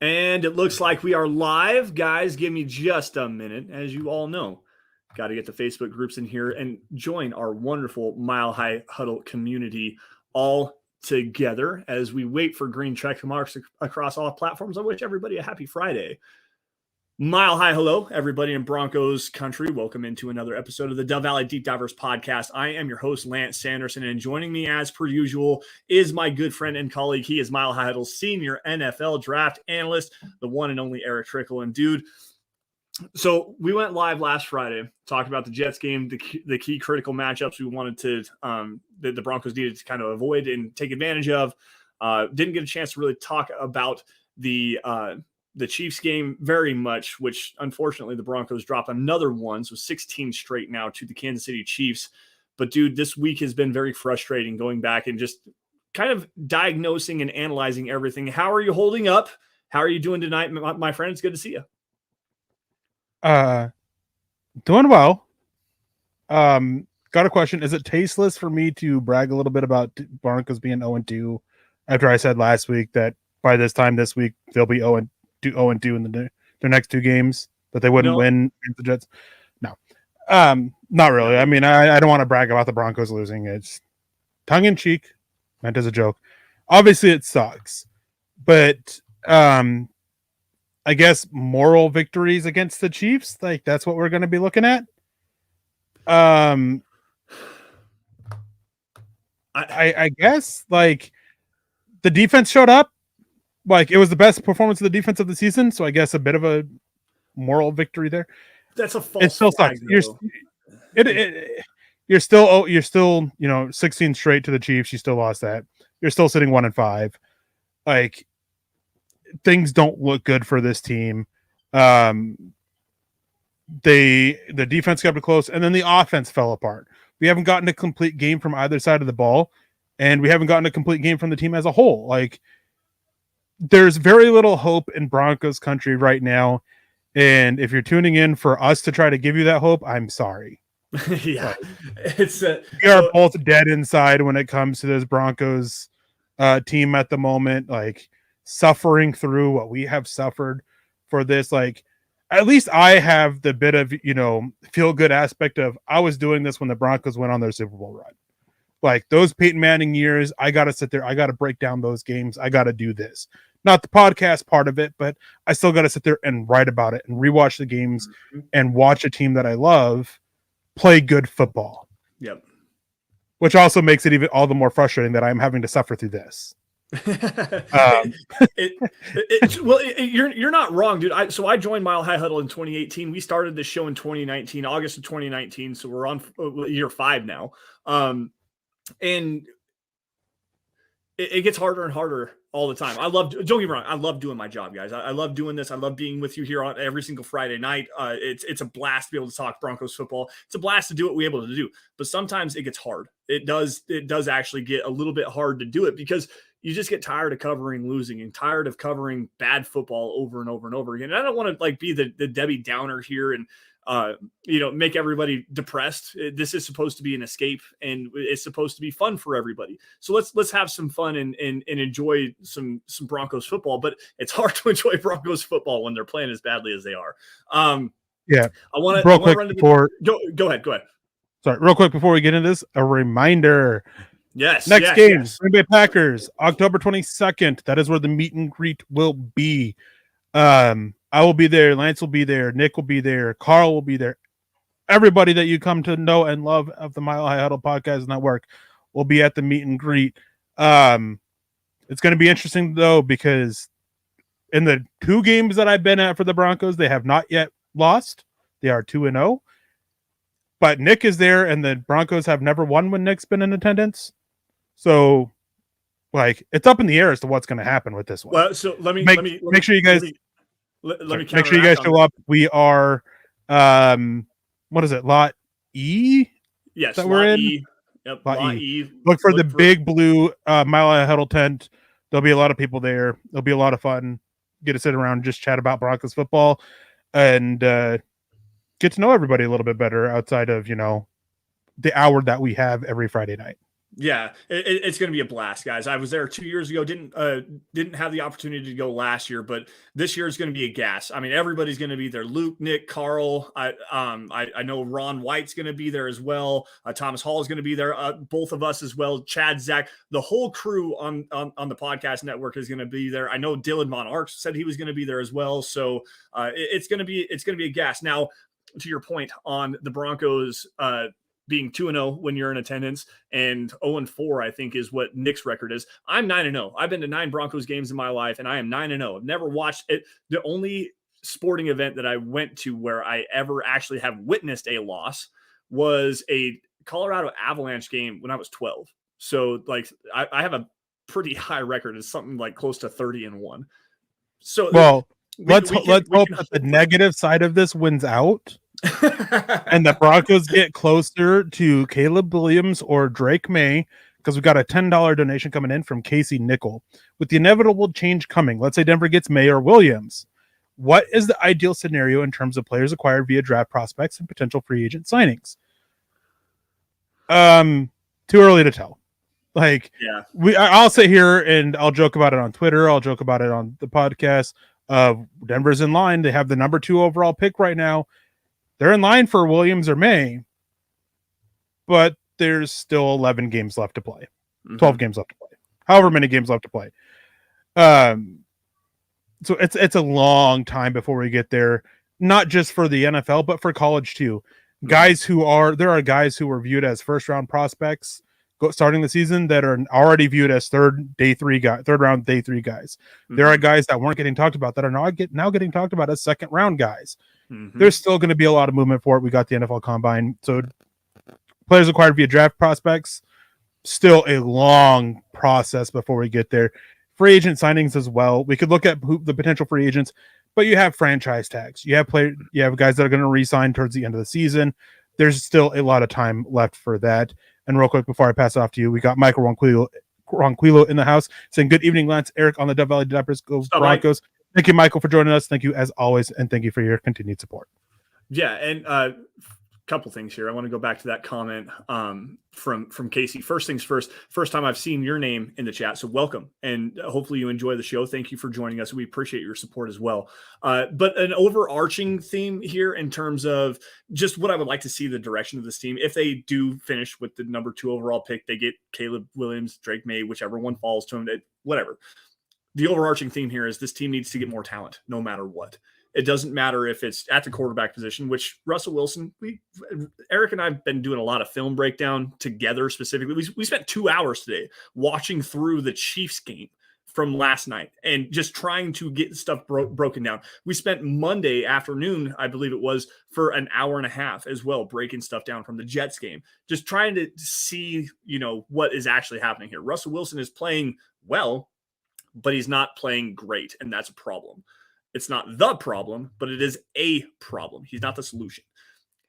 And it looks like we are live. Guys, give me just a minute. As you all know, got to get the Facebook groups in here and join our wonderful Mile High Huddle community all together as we wait for green check marks across all platforms. I wish everybody a happy Friday. Mile High, hello, everybody in Broncos country. Welcome into another episode of the Dove Valley Deep Divers podcast. I am your host, Lance Sanderson, and joining me as per usual is my good friend and colleague. He is Mile High Huddle's senior NFL draft analyst, the one and only Erick Trickel. And dude, so we went live last Friday, talked about the Jets game, the key critical matchups we wanted to, the Broncos needed to kind of avoid and take advantage of. Didn't get a chance to really talk about the Chiefs game very much, which unfortunately the Broncos dropped another one. So 16 straight now to the Kansas City Chiefs. But dude, this week has been very frustrating going back and just kind of diagnosing and analyzing everything. How are you holding up? How are you doing tonight, my friend? It's good to see you. Doing well. Got a question. Is it tasteless for me to brag a little bit about Broncos being 0-2 after I said last week that by this time this week they'll be 0-2 in their next two games, that they wouldn't win against the Jets? No. Not really. I mean, I don't want to brag about the Broncos losing. It's tongue in cheek, meant as a joke. Obviously it sucks, but I guess moral victories against the Chiefs, like that's what we're going to be looking at. I guess like the defense showed up. Like it was the best performance of the defense of the season, so I guess a bit of a moral victory there. That's a false. It still sucks. You're still 16 straight to the Chiefs. You still lost that. You're still sitting 1-5. Like things don't look good for this team. The defense kept it close, and then the offense fell apart. We haven't gotten a complete game from either side of the ball, and we haven't gotten a complete game from the team as a whole. Like there's very little hope in Broncos country right now. And if you're tuning in for us to try to give you that hope, I'm sorry. Yeah, we are both dead inside when it comes to this Broncos team at the moment, like suffering through what we have suffered for this. Like at least I have the bit of, feel good aspect of I was doing this when the Broncos went on their Super Bowl run. Like those Peyton Manning years, I got to sit there. I got to break down those games. I got to do this. Not the podcast part of it, but I still got to sit there and write about it and rewatch the games and watch a team that I love play good football. Yep. Which also makes it even all the more frustrating that I'm having to suffer through this. You're not wrong, dude. So I joined Mile High Huddle in 2018. We started this show in 2019, August of 2019. So we're on year 5 now. And it gets harder and harder all the time. Don't get me wrong, I love doing my job, guys. I love doing this. I love being with you here on every single Friday night. It's a blast to be able to talk Broncos football. It's a blast to do what we're able to do. But sometimes it gets hard. It does actually get a little bit hard to do it because you just get tired of covering losing and tired of covering bad football over and over and over again. And I don't want to like be the Debbie Downer here and make everybody depressed. This is supposed to be an escape, and it's supposed to be fun for everybody. So let's have some fun and enjoy some Broncos football. But it's hard to enjoy Broncos football when they're playing as badly as they are. Yeah, I want to run to go ahead. Sorry, real quick before we get into this, a reminder. Yes. Next game, Green Bay Packers, October 22nd. That is where the meet and greet will be. I will be there. Lance will be there. Nick will be there. Carl will be there. Everybody that you come to know and love of the Mile High Huddle Podcast Network will be at the meet and greet. It's going to be interesting, though, because in the 2 games that I've been at for the Broncos, they have not yet lost. They are 2-0. But Nick is there, and the Broncos have never won when Nick's been in attendance. So, like, it's up in the air as to what's going to happen with this one. Well, so let me make sure you guys make sure you guys show up. We are, what is it? Lot E. Yes, that we're in. E. Yep, lot E. Look for the big blue Mile High Huddle tent. There'll be a lot of people there. It'll be a lot of fun. Get to sit around and just chat about Broncos football and get to know everybody a little bit better outside of the hour that we have every Friday night. Yeah, it's going to be a blast, guys. I was there 2 years ago. Didn't have the opportunity to go last year, but this year is going to be a gas. I mean, everybody's going to be there. Luke, Nick, Carl. I know Ron White's going to be there as well. Thomas Hall is going to be there. Both of us as well. Chad, Zach, the whole crew on the podcast network is going to be there. I know Dylan Von Arx said he was going to be there as well. So it's going to be a gas. Now, to your point on the Broncos. Being 2-0 when you're in attendance and 0-4, I think is what Nick's record is. I'm 9-0. I've been to 9 Broncos games in my life and I am 9-0. I've never watched it. The only sporting event that I went to where I ever actually have witnessed a loss was a Colorado Avalanche game when I was 12. So like I have a pretty high record. It's something like close to 30-1. So well, let's hope that the negative side of this wins out. And the Broncos get closer to Caleb Williams or Drake May, because we got a $10 donation coming in from Casey Nickel. With the inevitable change coming, let's say Denver gets May or Williams. What is the ideal scenario in terms of players acquired via draft prospects and potential free agent signings? Too early to tell. Like, yeah, I'll sit here and I'll joke about it on Twitter. I'll joke about it on the podcast. Denver's in line. They have the number 2 overall pick right now. They're in line for Williams or May, but there's still 11 games left to play, 12 games left to play, however many games left to play. So it's a long time before we get there, not just for the NFL, but for college too. There are guys who were viewed as first round prospects starting the season that are already viewed as third round day 3 guys. There are guys that weren't getting talked about that are now getting talked about as second round guys. There's still going to be a lot of movement for it. We got the NFL Combine. So players acquired via draft prospects, still a long process before we get there. Free agent signings as well. We could look at the potential free agents, but you have franchise tags. You have guys that are going to re-sign towards the end of the season. There's still a lot of time left for that. And real quick, before I pass it off to you, we got Michael Ronquillo in the house saying, "Good evening, Lance. Eric on the Dove Valley Diapers. Go Broncos." Thank you, Michael, for joining us. Thank you, as always, and thank you for your continued support. Yeah, and couple things here. I want to go back to that comment from Casey. First things first time I've seen your name in the chat, so welcome, and hopefully you enjoy the show. Thank you for joining us. We appreciate your support as well. But an overarching theme here in terms of just what I would like to see the direction of this team. If they do finish with the number 2 overall pick, they get Caleb Williams, Drake May, whichever one falls to him, whatever. The overarching theme here is this team needs to get more talent no matter what. It doesn't matter if it's at the quarterback position, which Russell Wilson, Eric and I have been doing a lot of film breakdown together specifically. We spent 2 hours today watching through the Chiefs game from last night and just trying to get stuff broken down. We spent Monday afternoon, I believe it was, for an hour and a half as well, breaking stuff down from the Jets game, just trying to see, what is actually happening here. Russell Wilson is playing well, but he's not playing great, and that's a problem. It's not the problem, but it is a problem. He's not the solution.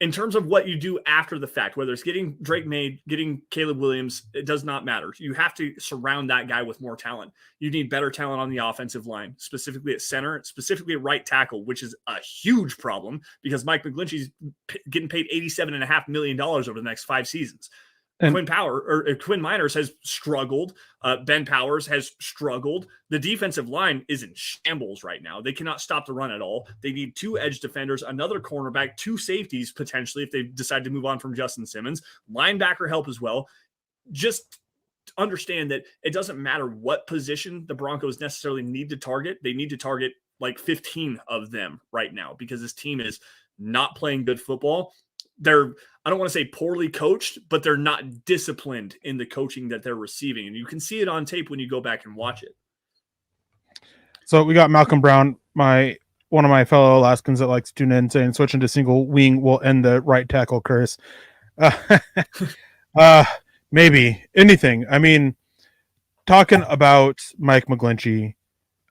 In terms of what you do after the fact, whether it's getting Drake May, getting Caleb Williams, it does not matter. You have to surround that guy with more talent. You need better talent on the offensive line, specifically at center, specifically at right tackle, which is a huge problem because Mike McGlinchey's getting paid $87.5 million over the next 5 seasons. Quinn Miners has struggled. Ben Powers has struggled. The defensive line is in shambles right now. They cannot stop the run at all. They need 2 edge defenders, another cornerback, 2 safeties potentially if they decide to move on from Justin Simmons, linebacker help as well. Just understand that it doesn't matter what position the Broncos necessarily need to target. They need to target like 15 of them right now because this team is not playing good football. I don't want to say poorly coached, but they're not disciplined in the coaching that they're receiving. And you can see it on tape when you go back and watch it. So we got Malcolm Brown, one of my fellow Alaskans that likes to tune in, saying switching to single wing will end the right tackle curse. Maybe anything. I mean, talking about Mike McGlinchey,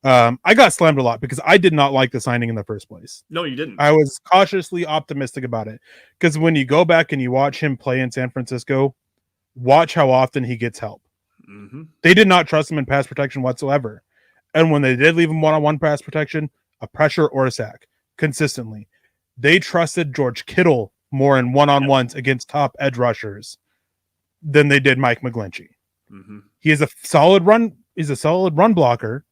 I got slammed a lot because I did not like the signing in the first place. No, you didn't. I was cautiously optimistic about it because when you go back and you watch him play in San Francisco, watch how often he gets help. Mm-hmm. They did not trust him in pass protection whatsoever. And when they did leave him one-on-one pass protection, a pressure or a sack consistently, they trusted George Kittle more in one-on-ones against top edge rushers than they did Mike McGlinchey. Mm-hmm. He is a solid run. He's a solid run blocker,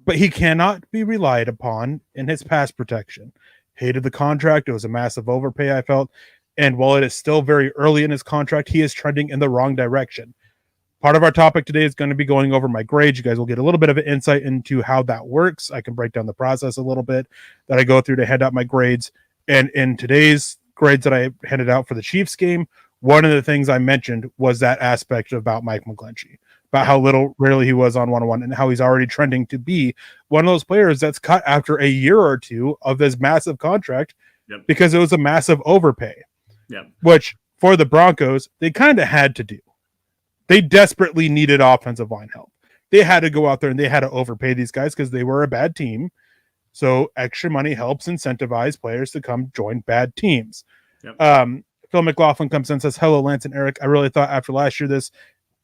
but he cannot be relied upon in his pass protection. Hated the contract. It was a massive overpay, I felt. And while it is still very early in his contract, he is trending in the wrong direction. Part of our topic today is going to be going over my grades. You guys will get a little bit of an insight into how that works. I can break down the process a little bit that I go through to hand out my grades. And in today's grades that I handed out for the Chiefs game, one of the things I mentioned was that aspect about Mike McGlinchey, about how little rarely he was on one-on-one and how he's already trending to be one of those players that's cut after a year or two of this massive contract because it was a massive overpay, which for the Broncos, they kind of had to do. They desperately needed offensive line help. They had to go out there and they had to overpay these guys because they were a bad team. So extra money helps incentivize players to come join bad teams. Phil McLaughlin comes in and says, hello, Lance and Eric. I really thought after last year this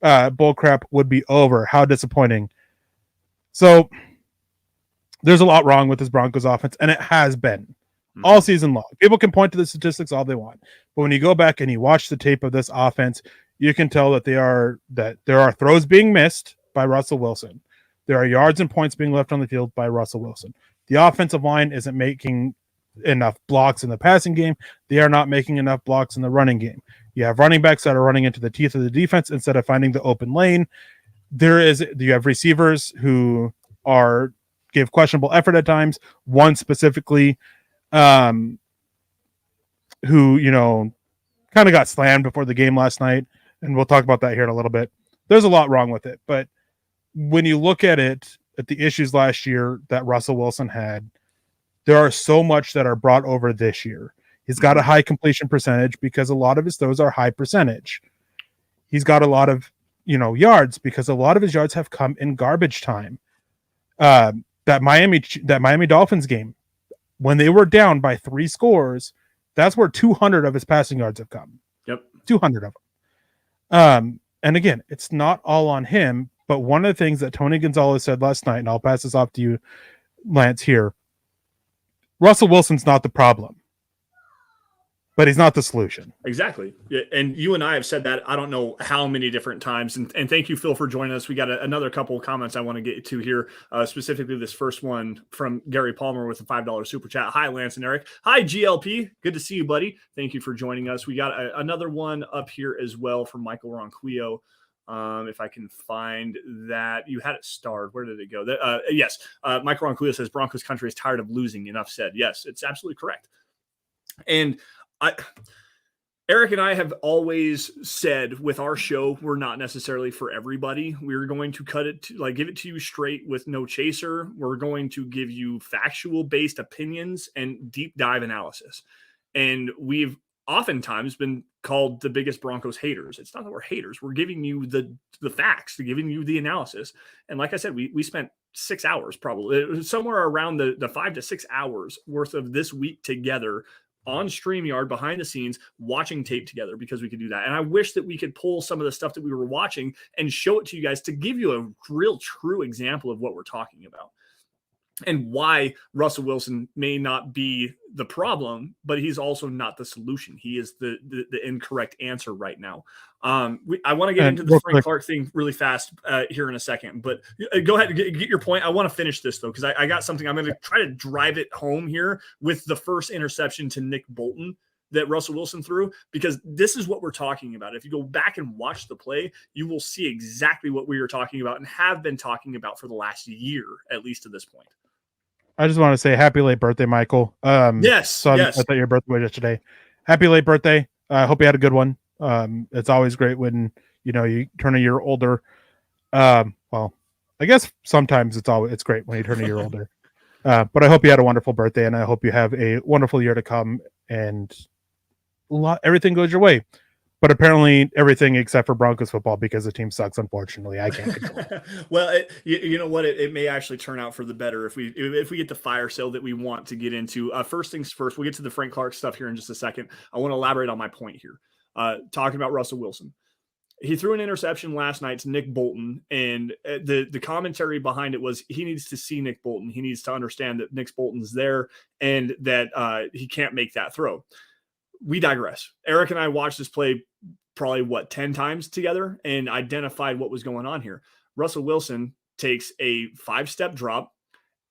bull crap would be over. How disappointing. So there's a lot wrong with this Broncos offense, and it has been all season long. People can point to the statistics all they want. But when you go back and you watch the tape of this offense, you can tell that there are throws being missed by Russell Wilson. There are yards and points being left on the field by Russell Wilson. The offensive line isn't making enough blocks in the passing game. They are not making enough blocks in the running game. You have running backs that are running into the teeth of the defense instead of finding the open lane. You have receivers who give questionable effort at times. One specifically, who kind of got slammed before the game last night, and we'll talk about that here in a little bit. There's a lot wrong with it, but when you look at it, at the issues last year that Russell Wilson had, there are so much that are brought over this year. He's got a high completion percentage because a lot of his throws are high percentage. He's got a lot of, yards because a lot of his yards have come in garbage time. That Miami Dolphins game, when they were down by 3 scores, that's where 200 of his passing yards have come. 200 of them. And again, it's not all on him, but one of the things that Tony Gonzalez said last night, and I'll pass this off to you, Lance, here. Russell Wilson's not the problem, but he's not the solution. Exactly. And you and I have said that I don't know how many different times. And thank you, Phil, for joining us. We got another couple of comments I want to get to here, specifically this first one from Gary Palmer with a $5 super chat. Hi, Lance and Eric. Hi, GLP. Good to see you, buddy. Thank you for joining us. We got another one up here as well from Michael Ronquillo. If I can find that. You had it starred. Where did it go? Yes. Michael Ronquillo says Broncos country is tired of losing. Enough said. Yes, it's absolutely correct. And Eric and I have always said with our show, we're not necessarily for everybody. We're going to give it to you straight with no chaser. We're going to give you factual based opinions and deep dive analysis. And we've oftentimes been called the biggest Broncos haters. It's not that we're haters. We're giving you the facts, giving you the analysis. And like I said, we spent 6 hours, probably somewhere around the 5 to 6 hours worth of this week together on StreamYard behind the scenes, watching tape together because we could do that. And I wish that we could pull some of the stuff that we were watching and show it to you guys to give you a real true example of what we're talking about. And why Russell Wilson may not be the problem, but he's also not the solution. He is the incorrect answer right now. I want to get into the Frank Clark thing really fast here in a second, but go ahead and get your point. I want to finish this, though, because I got something. I'm going to try to drive it home here with the first interception to Nick Bolton that Russell Wilson threw, because this is what we're talking about. If you go back and watch the play, you will see exactly what we were talking about and have been talking about for the last year, at least to this point. I just want to say happy late birthday, Michael. Yes. I thought your birthday was yesterday. Happy late birthday. I hope you had a good one. It's always great when, you turn a year older. Well, I guess sometimes it's great when you turn a year older. But I hope you had a wonderful birthday, and I hope you have a wonderful year to come, and everything goes your way. But apparently everything except for Broncos football, because the team sucks, unfortunately. I can't control it. Well, you know what? It may actually turn out for the better if we get the fire sale that we want to get into. First things first, we'll get to the Frank Clark stuff here in just a second. I want to elaborate on my point here. Talking about Russell Wilson. He threw an interception last night to Nick Bolton, and the commentary behind it was he needs to see Nick Bolton. He needs to understand that Nick Bolton's there and that he can't make that throw. We digress. Eric and I watched this play probably 10 times together and identified what was going on here. Russell Wilson takes a 5-step drop.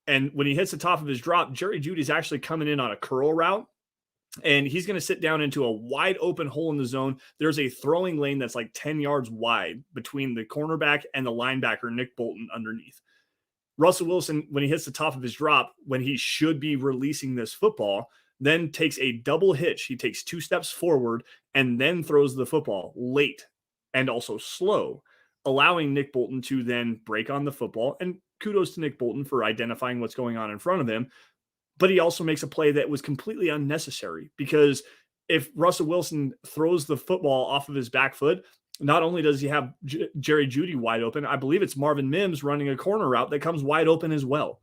And when he hits the top of his drop, Jerry Jeudy's actually coming in on a curl route. And he's going to sit down into a wide open hole in the zone. There's a throwing lane that's like 10 yards wide between the cornerback and the linebacker, Nick Bolton, underneath. Russell Wilson, when he hits the top of his drop, when he should be releasing this football, then takes a double hitch. He takes 2 steps forward and then throws the football late and also slow, allowing Nick Bolton to then break on the football. And kudos to Nick Bolton for identifying what's going on in front of him. But he also makes a play that was completely unnecessary, because if Russell Wilson throws the football off of his back foot, not only does he have Jerry Jeudy wide open, I believe it's Marvin Mims running a corner route that comes wide open as well.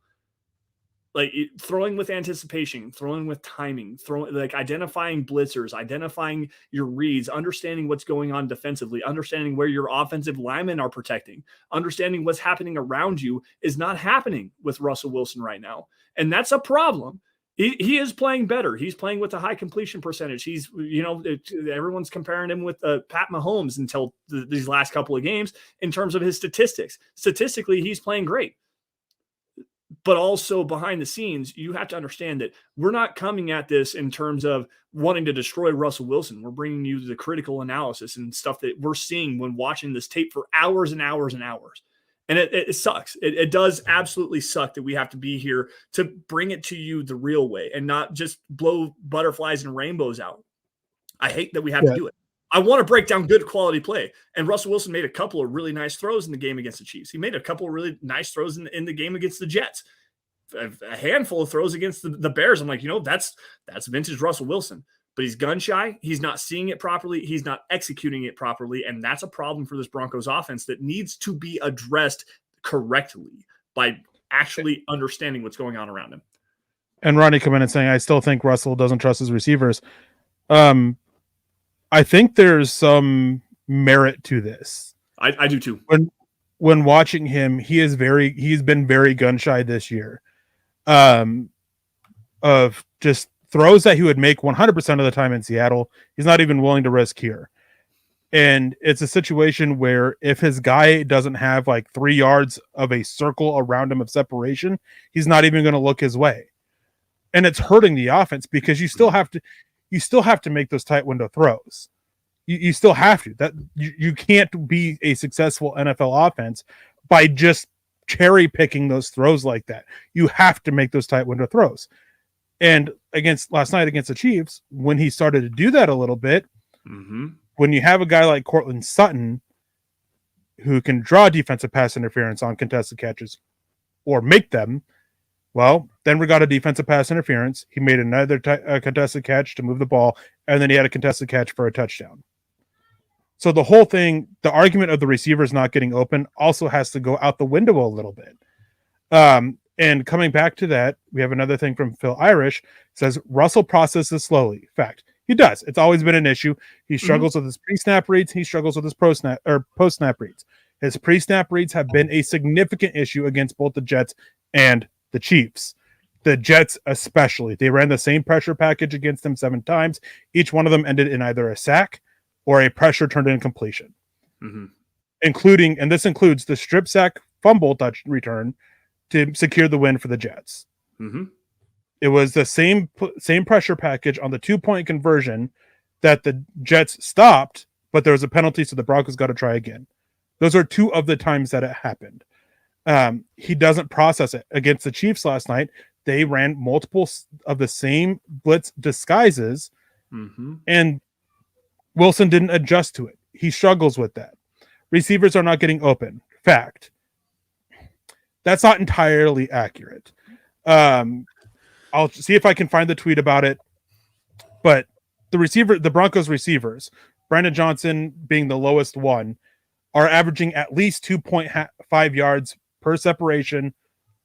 Like throwing with anticipation, throwing with timing, like identifying blitzers, identifying your reads, understanding what's going on defensively, understanding where your offensive linemen are protecting, understanding what's happening around you is not happening with Russell Wilson right now. And that's a problem. He is playing better. He's playing with a high completion percentage. He's, everyone's comparing him with Pat Mahomes until these last couple of games in terms of his statistics. Statistically, he's playing great. But also behind the scenes, you have to understand that we're not coming at this in terms of wanting to destroy Russell Wilson. We're bringing you the critical analysis and stuff that we're seeing when watching this tape for hours and hours and hours. And it sucks. It does absolutely suck that we have to be here to bring it to you the real way and not just blow butterflies and rainbows out. I hate that we have to do it. I want to break down good quality play. And Russell Wilson made a couple of really nice throws in the game against the Chiefs. He made a couple of really nice throws in the game against the Jets. A handful of throws against the Bears. I'm like, that's vintage Russell Wilson. But he's gun shy. He's not seeing it properly. He's not executing it properly. And that's a problem for this Broncos offense that needs to be addressed correctly by actually understanding what's going on around him. And Ronnie coming in and saying, I still think Russell doesn't trust his receivers. I think there's some merit to this. I do too. When watching him, he's been very gun shy this year. Of just throws that he would make 100% of the time in Seattle. He's not even willing to risk here. And it's a situation where if his guy doesn't have like 3 yards of a circle around him of separation, he's not even going to look his way. And it's hurting the offense because you still have to make those tight window throws. You still have to. That you can't be a successful NFL offense by just cherry picking those throws like that. You have to make those tight window throws. And last night against the Chiefs, when he started to do that a little bit, when you have a guy like Courtland Sutton who can draw defensive pass interference on contested catches or make them, well, then we got a defensive pass interference. He made another contested catch to move the ball, and then he had a contested catch for a touchdown. So the whole thing, the argument of the receivers not getting open also has to go out the window a little bit. And coming back to that, we have another thing from Phil Irish. Says Russell processes slowly. Fact, he does. It's always been an issue. He struggles with his pre-snap reads. He struggles with his post-snap reads. His pre-snap reads have been a significant issue against both the Jets and the Chiefs. The Jets especially. They ran the same pressure package against them 7 times. Each one of them ended in either a sack or a pressure turned into completion. And this includes the strip sack fumble touch return to secure the win for the Jets. It was the same pressure package on the 2-point conversion that the Jets stopped, but there was a penalty, so the Broncos got to try again. Those are 2 of the times that it happened. He doesn't process it. Against the Chiefs last night, they ran multiple of the same blitz disguises, and Wilson didn't adjust to it. He struggles with that. Receivers are not getting open. Fact. That's not entirely accurate. I'll see if I can find the tweet about it. But the Broncos receivers, Brandon Johnson being the lowest one, are averaging at least 2.5 yards per separation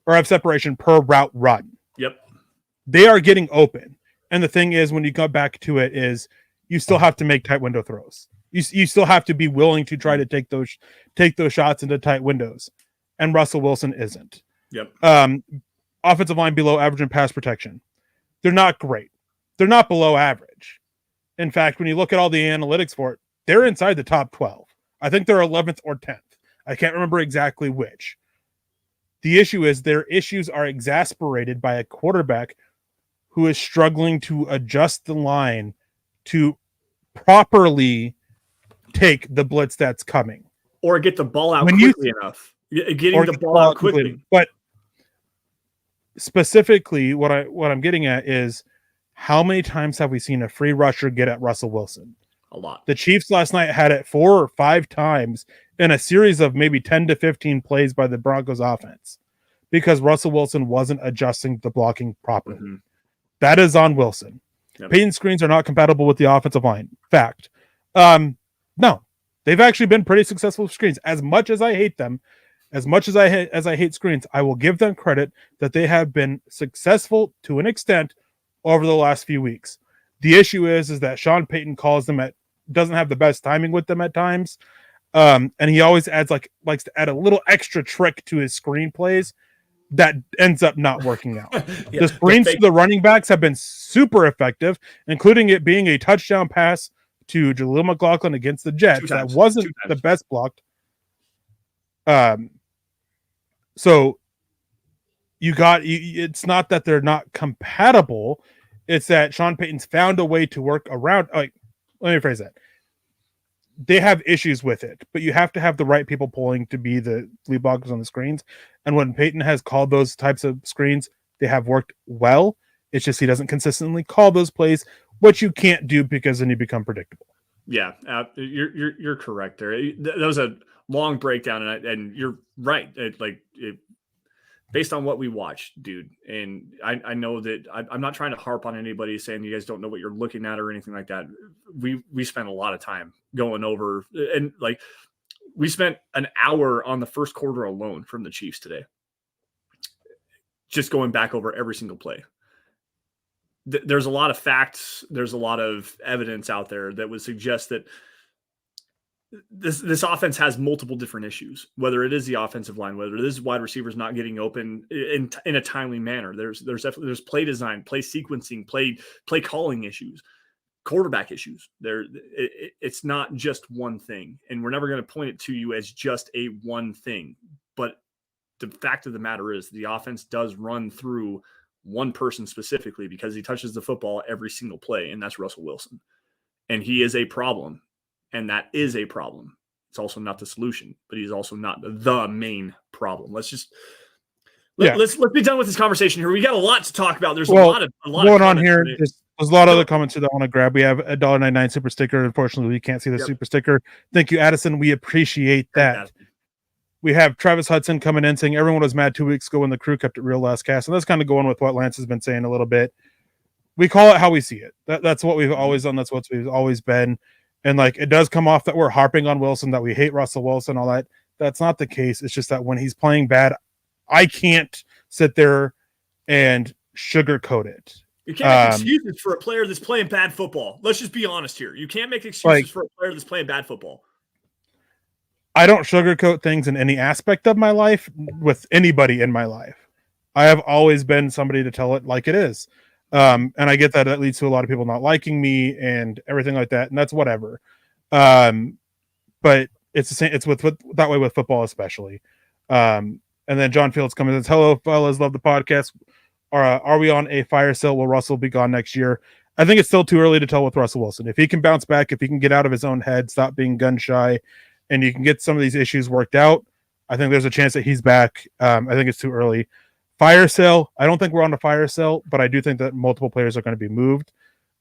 or of separation per route run. Yep. They are getting open. And the thing is, when you go back to it, is you still have to make tight window throws. You still have to be willing to try to take those shots into tight windows. And Russell Wilson isn't. Yep. Offensive line below average in pass protection. They're not great. They're not below average. In fact, when you look at all the analytics for it, they're inside the top 12. I think they're 11th or 10th. I can't remember exactly which. The issue is their issues are exasperated by a quarterback who is struggling to adjust the line to properly take the blitz that's coming. Or get the ball out quickly enough. Getting the ball out quickly. But specifically, what I'm getting at is how many times have we seen a free rusher get at Russell Wilson? A lot. The Chiefs last night had it 4 or 5 times in a series of maybe 10 to 15 plays by the Broncos offense because Russell Wilson wasn't adjusting the blocking properly. Mm-hmm. That is on Wilson. Yep. Peyton screens are not compatible with the offensive line. Fact. No, they've actually been pretty successful with screens. As much as I hate them, as much as I hate screens, I will give them credit that they have been successful to an extent over the last few weeks. The issue is that Sean Payton doesn't have the best timing with them at times. And he always likes to add a little extra trick to his screenplays that ends up not working out. The screens to the running backs have been super effective, including it being a touchdown pass to Jaleel McLaughlin against the Jets. That wasn't the best blocked. So it's not that they're not compatible. It's that Sean Payton's found a way to work around. Let me rephrase that. They have issues with it, but you have to have the right people pulling to be the lead blockers on the screens. And when Payton has called those types of screens, they have worked well. It's just he doesn't consistently call those plays, which you can't do because then you become predictable. Yeah, you're correct there. That was a long breakdown, and you're right. Based on what we watched, dude, and I know that I'm not trying to harp on anybody saying you guys don't know what you're looking at or anything like that. We spent a lot of time going over, and we spent an hour on the first quarter alone from the Chiefs today, just going back over every single play. There's a lot of facts. There's a lot of evidence out there that would suggest that this offense has multiple different issues, whether it is the offensive line, whether it is wide receivers not getting open in a timely manner. There's play design, play sequencing, play calling issues, quarterback issues. It's not just one thing, and we're never going to point it to you as just a one thing. But the fact of the matter is the offense does run through one person specifically because he touches the football every single play, and that's Russell Wilson. And he is a problem. And that is a problem. It's also not the solution, but he's also not the main problem. Let's be done with this conversation here. We got a lot to talk about. There's a lot going on here. There's a lot of other comments that I want to grab. We have a $1.99 super sticker. Unfortunately, we can't see the super sticker. Thank you, Addison. We appreciate that. We have Travis Hudson coming in saying everyone was mad 2 weeks ago when the crew kept it real last cast. And that's kind of going with what Lance has been saying a little bit. We call it how we see it. That's what we've always done. That's what we've always been. And it does come off that we're harping on Wilson, that we hate Russell Wilson, all that. That's not the case. It's just that when he's playing bad, I can't sit there and sugarcoat it. You can't make excuses for a player that's playing bad football. Let's just be honest here. You can't make excuses for a player that's playing bad football. I don't sugarcoat things in any aspect of my life with anybody in my life. I have always been somebody to tell it like it is. And I get that leads to a lot of people not liking me and everything like that. And that's whatever. But it's the same. It's with that way with football, especially. And then John Fields comes and says, hello, fellas. Love the podcast. Are we on a fire sale? Will Russell be gone next year? I think it's still too early to tell with Russell Wilson. If he can bounce back, if he can get out of his own head, stop being gun shy, and you can get some of these issues worked out, I think there's a chance that he's back. I think it's too early. Fire sale, I don't think we're on a fire sale, but I do think that multiple players are going to be moved.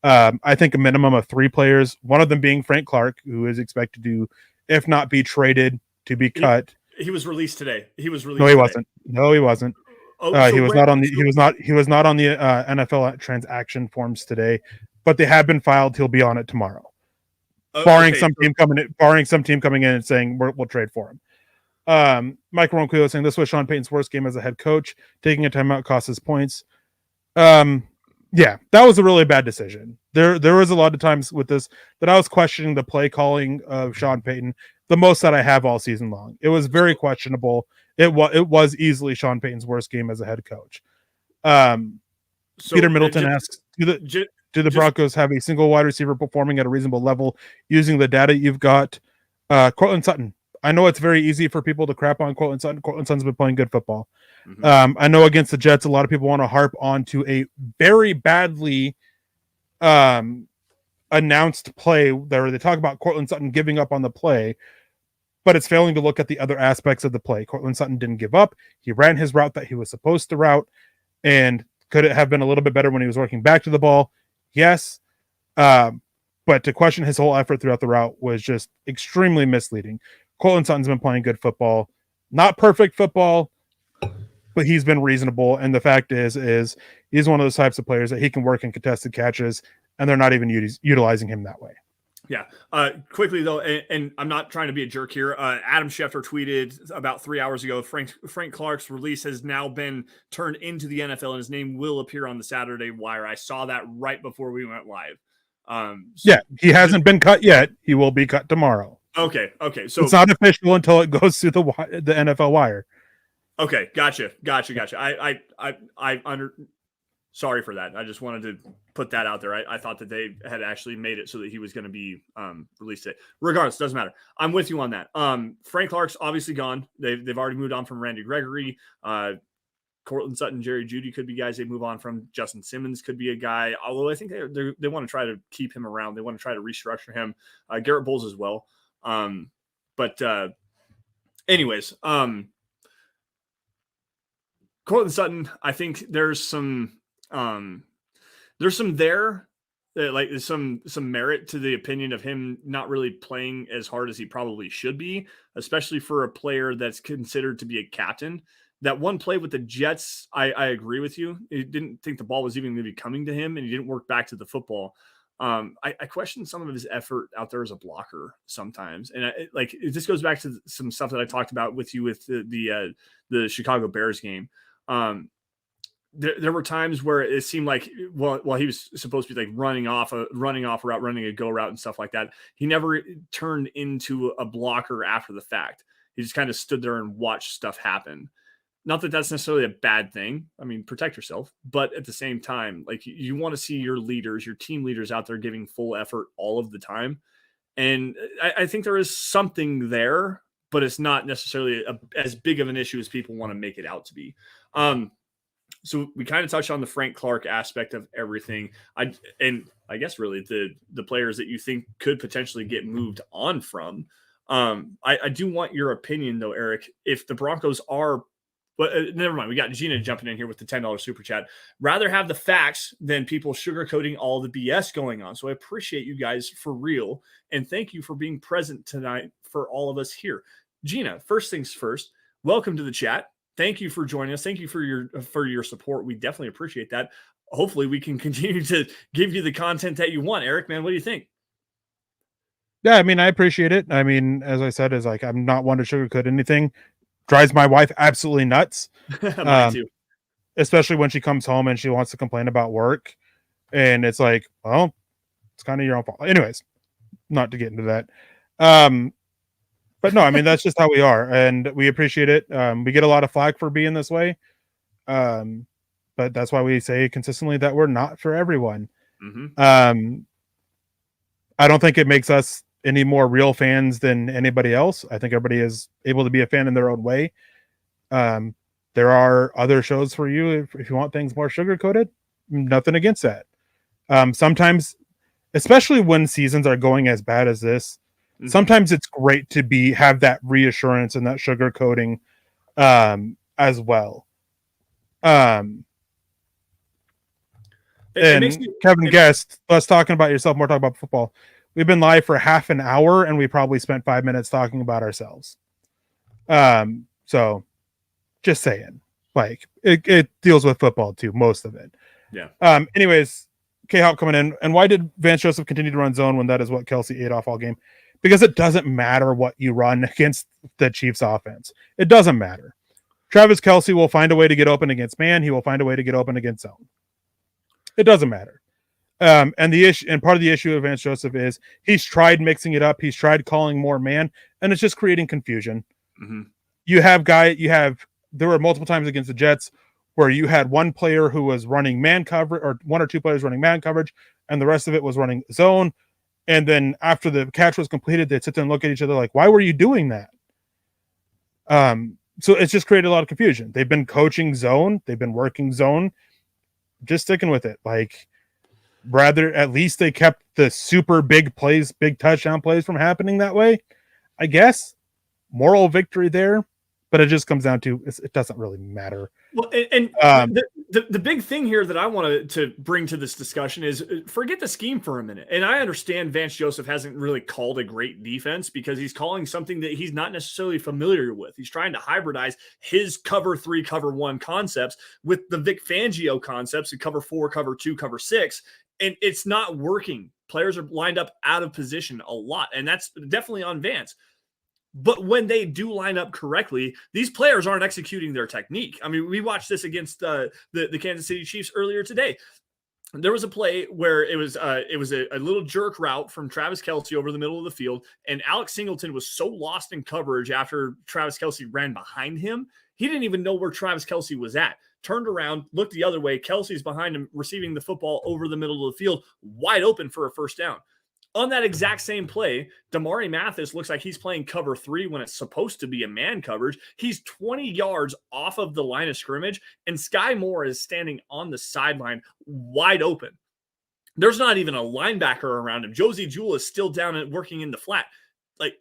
I think a minimum of 3 players, one of them being Frank Clark, who is expected to, if not be traded, to be cut. He was released today. No, he wasn't. He was not on the NFL transaction forms today, but they have been filed. He'll be on it tomorrow. Barring some team coming in and saying we'll trade for him. Mike Ronquillo saying this was Sean Payton's worst game as a head coach. Taking a timeout costs his points. Yeah, that was a really bad decision. There was a lot of times with this that I was questioning the play calling of Sean Payton the most that I have all season long. It was very questionable. It was easily Sean Payton's worst game as a head coach. Peter Middleton asks, Do the Broncos have a single wide receiver performing at a reasonable level using the data you've got? Cortland Sutton. I know it's very easy for people to crap on Cortland Sutton. Cortland Sutton's been playing good football. I know against the Jets, a lot of people want to harp onto a very badly announced play where they talk about Cortland Sutton giving up on the play, but it's failing to look at the other aspects of the play. Cortland Sutton didn't give up. He ran his route that he was supposed to route. And could it have been a little bit better when he was working back to the ball? Yes. But to question his whole effort throughout the route was just extremely misleading. Cortland Sutton's been playing good football. Not perfect football, but he's been reasonable. And the fact is he's one of those types of players that he can work in contested catches, and they're not even utilizing him that way. Yeah. Quickly, though, and I'm not trying to be a jerk here. Adam Schefter tweeted about 3 hours ago, Frank Clark's release has now been turned into the NFL, and his name will appear on the Saturday Wire. I saw that right before we went live. He hasn't been cut yet. He will be cut tomorrow. Okay. So it's not official until it goes through the NFL Wire. Okay. Gotcha. Sorry for that. I just wanted to put that out there. I thought that they had actually made it so that he was going to be released today. Regardless, doesn't matter. I'm with you on that. Frank Clark's obviously gone. They've already moved on from Randy Gregory. Cortland Sutton, Jerry Jeudy could be guys they move on from. Justin Simmons could be a guy, although I think they want to try to keep him around. They want to try to restructure him. Garrett Bowles as well. Anyways, Cortland Sutton, I think there's some merit to the opinion of him not really playing as hard as he probably should be, especially for a player that's considered to be a captain. That one play with the Jets, I agree with you. He didn't think the ball was even going to be coming to him, and he didn't work back to the football. I question some of his effort out there as a blocker sometimes. And this goes back to some stuff that I talked about with you with the Chicago Bears game. There were times where it seemed like, while he was supposed to be like running off a route, running a go route and stuff like that, he never turned into a blocker after the fact. He just kind of stood there and watched stuff happen. Not that that's necessarily a bad thing. I mean, protect yourself, but at the same time, like, you want to see your leaders, your team leaders out there giving full effort all of the time. And I think there is something there, but it's not necessarily as big of an issue as people want to make it out to be. So we kind of touched on the Frank Clark aspect of everything. I guess really the players that you think could potentially get moved on from. I do want your opinion though, Eric. If the Broncos are, but never mind. We got Gina jumping in here with the $10 super chat. Rather have the facts than people sugarcoating all the BS going on. So I appreciate you guys for real, and thank you for being present tonight for all of us here. Gina, first things first. Welcome to the chat. Thank you for joining us. Thank you for your support. We definitely appreciate that. Hopefully we can continue to give you the content that you want. Eric, man, what do you think? Yeah, I mean, I appreciate it. I mean, as I said, is like, I'm not one to sugarcoat anything. Drives my wife absolutely nuts. Mine too. Especially when she comes home and she wants to complain about work. And it's like, well, it's kind of your own fault. Anyways, not to get into that. But no, I mean, that's just how we are, and we appreciate it. We get a lot of flack for being this way. But that's why we say consistently that we're not for everyone. Mm-hmm. I don't think it makes us any more real fans than anybody else. I think everybody is able to be a fan in their own way. There are other shows for you if you want things more sugar-coated. Nothing against that. Sometimes, especially when seasons are going as bad as this, sometimes it's great to have that reassurance and that sugar coating as well. And Kevin Guest, less talking about yourself, more talking about football. We've been live for half an hour and we probably spent 5 minutes talking about ourselves. So just saying, like, it deals with football too, most of it. Yeah. Anyways, K-Hop coming in. And why did Vance Joseph continue to run zone when that is what Kelsey ate off all game? Because it doesn't matter what you run against the Chiefs offense. It doesn't matter. Travis Kelce will find a way to get open against man. He will find a way to get open against zone. It doesn't matter. And the issue, and part of the issue of Vance Joseph is he's tried mixing it up. He's tried calling more man, and it's just creating confusion. Mm-hmm. There were multiple times against the Jets where you had one player who was running man coverage, or one or two players running man coverage, and the rest of it was running zone. And then after the catch was completed, they'd sit there and look at each other like, why were you doing that? So it's just created a lot of confusion. They've been coaching zone. They've been working zone. Just sticking with it. Like, rather, at least they kept the super big plays, big touchdown plays from happening that way. I guess moral victory there, but it just comes down to it doesn't really matter. Well, and the big thing here that I wanted to bring to this discussion is forget the scheme for a minute. And I understand Vance Joseph hasn't really called a great defense because he's calling something that he's not necessarily familiar with. He's trying to hybridize his cover 3, cover 1 concepts with the Vic Fangio concepts of cover 4, cover 2, cover 6. And it's not working. Players are lined up out of position a lot. And that's definitely on Vance. But when they do line up correctly, these players aren't executing their technique. I mean, we watched this against the Kansas City Chiefs earlier today. There was a play where it was a little jerk route from Travis Kelce over the middle of the field, and Alex Singleton was so lost in coverage after Travis Kelce ran behind him, he didn't even know where Travis Kelce was at. Turned around, looked the other way. Kelce's behind him, receiving the football over the middle of the field, wide open for a first down. On that exact same play, Damari Mathis looks like he's playing cover 3 when it's supposed to be a man coverage. He's 20 yards off of the line of scrimmage, and Sky Moore is standing on the sideline wide open. There's not even a linebacker around him. Josie Jewell is still down and working in the flat. Like,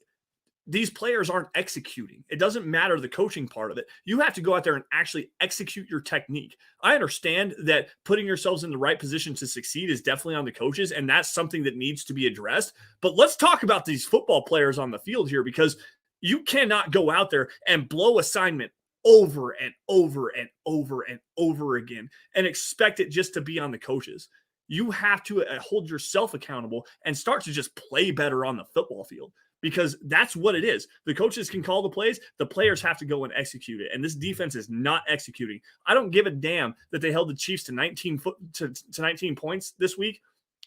these players aren't executing. It doesn't matter the coaching part of it. You have to go out there and actually execute your technique. I understand that putting yourselves in the right position to succeed is definitely on the coaches, and that's something that needs to be addressed. But let's talk about these football players on the field here, because you cannot go out there and blow assignment over and over and over and over again and expect it just to be on the coaches. You have to hold yourself accountable and start to just play better on the football field. Because that's what it is. The coaches can call the plays. The players have to go and execute it. And this defense is not executing. I don't give a damn that they held the Chiefs to 19 points this week,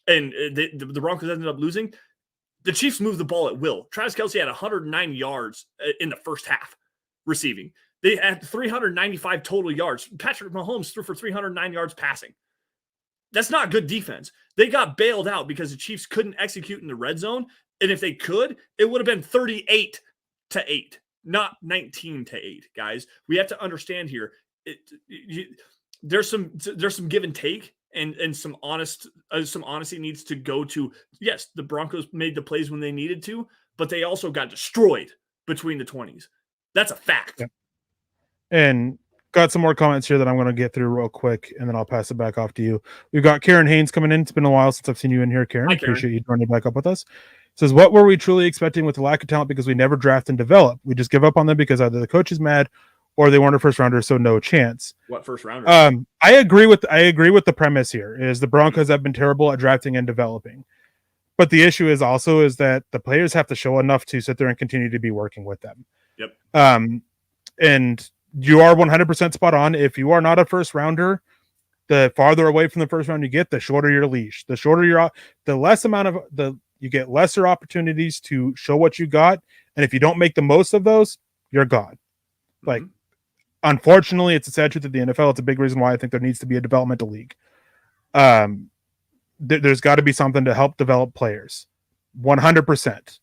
and the Broncos ended up losing. The Chiefs moved the ball at will. Travis Kelce had 109 yards in the first half receiving. They had 395 total yards. Patrick Mahomes threw for 309 yards passing. That's not good defense. They got bailed out because the Chiefs couldn't execute in the red zone. And if they could, it would have been 38-8, not 19-8, guys. We have to understand here. There's some give and take, and some honesty needs to go to. Yes, the Broncos made the plays when they needed to, but they also got destroyed between the 20s. That's a fact. Yeah. And got some more comments here that I'm going to get through real quick, and then I'll pass it back off to you. We've got Karen Haynes coming in. It's been a while since I've seen you in here, Karen. Hi, Karen. Appreciate you joining back up with us. Says, what were we truly expecting with the lack of talent because we never draft and develop? We just give up on them because either the coach is mad or they weren't a first rounder, so no chance. What first rounder? I agree with the premise here is the Broncos have been terrible at drafting and developing. But the issue is that the players have to show enough to sit there and continue to be working with them. Yep. And you are 100% spot on. If you are not a first rounder, the farther away from the first round you get, the shorter your leash. You get lesser opportunities to show what you got. And if you don't make the most of those, you're gone. Like, unfortunately, it's a sad truth of the NFL. It's a big reason why I think there needs to be a developmental league. There's got to be something to help develop players. 100%.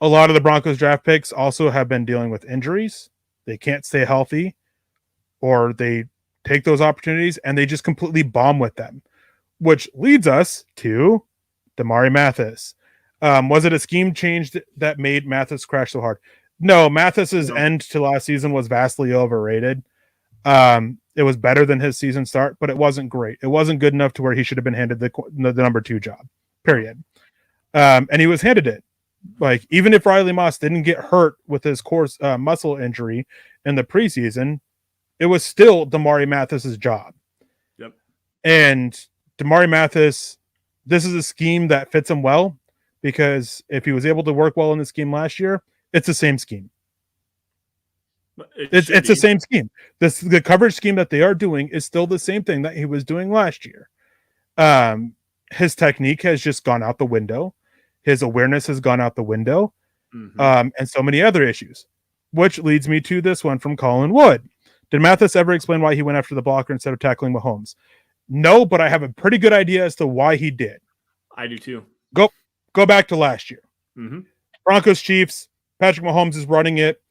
A lot of the Broncos draft picks also have been dealing with injuries. They can't stay healthy, or they take those opportunities and they just completely bomb with them, which leads us to Damari Mathis. Was it a scheme change that made Mathis crash so hard? No, Mathis's end to last season was vastly overrated. It was better than his season start, but it wasn't great. It wasn't good enough to where he should have been handed the number 2 job, period. And he was handed it. Like, even if Riley Moss didn't get hurt with his muscle injury in the preseason, it was still Damari Mathis's job. Yep. And Damari Mathis, this is a scheme that fits him well, because if he was able to work well in the scheme last year, it's the same scheme. It's the same scheme. The coverage scheme that they are doing is still the same thing that he was doing last year. His technique has just gone out the window. His awareness has gone out the window. And so many other issues, which leads me to this one from Colin Wood. Did Mathis ever explain why he went after the blocker instead of tackling Mahomes? No, but I have a pretty good idea as to why he did. I do too. Go back to last year. Mm-hmm. Broncos Chiefs. Patrick Mahomes is running it.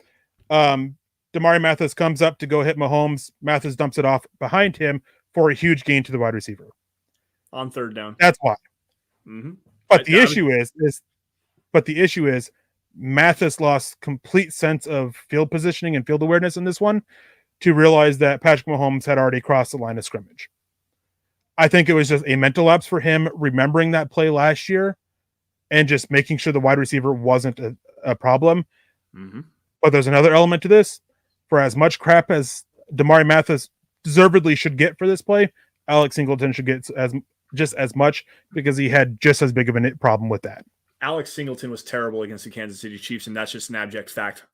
Damari Mathis comes up to go hit Mahomes. Mathis dumps it off behind him for a huge gain to the wide receiver On third down. That's why. Mm-hmm. But the issue is Mathis lost complete sense of field positioning and field awareness in this one to realize that Patrick Mahomes had already crossed the line of scrimmage. I think it was just a mental lapse for him remembering that play last year and just making sure the wide receiver wasn't a problem. Mm-hmm. But there's another element to this. For as much crap as Damari Mathis deservedly should get for this play, Alex Singleton should get just as much because he had just as big of a problem with that. Alex Singleton was terrible against the Kansas City Chiefs, and that's just an abject fact.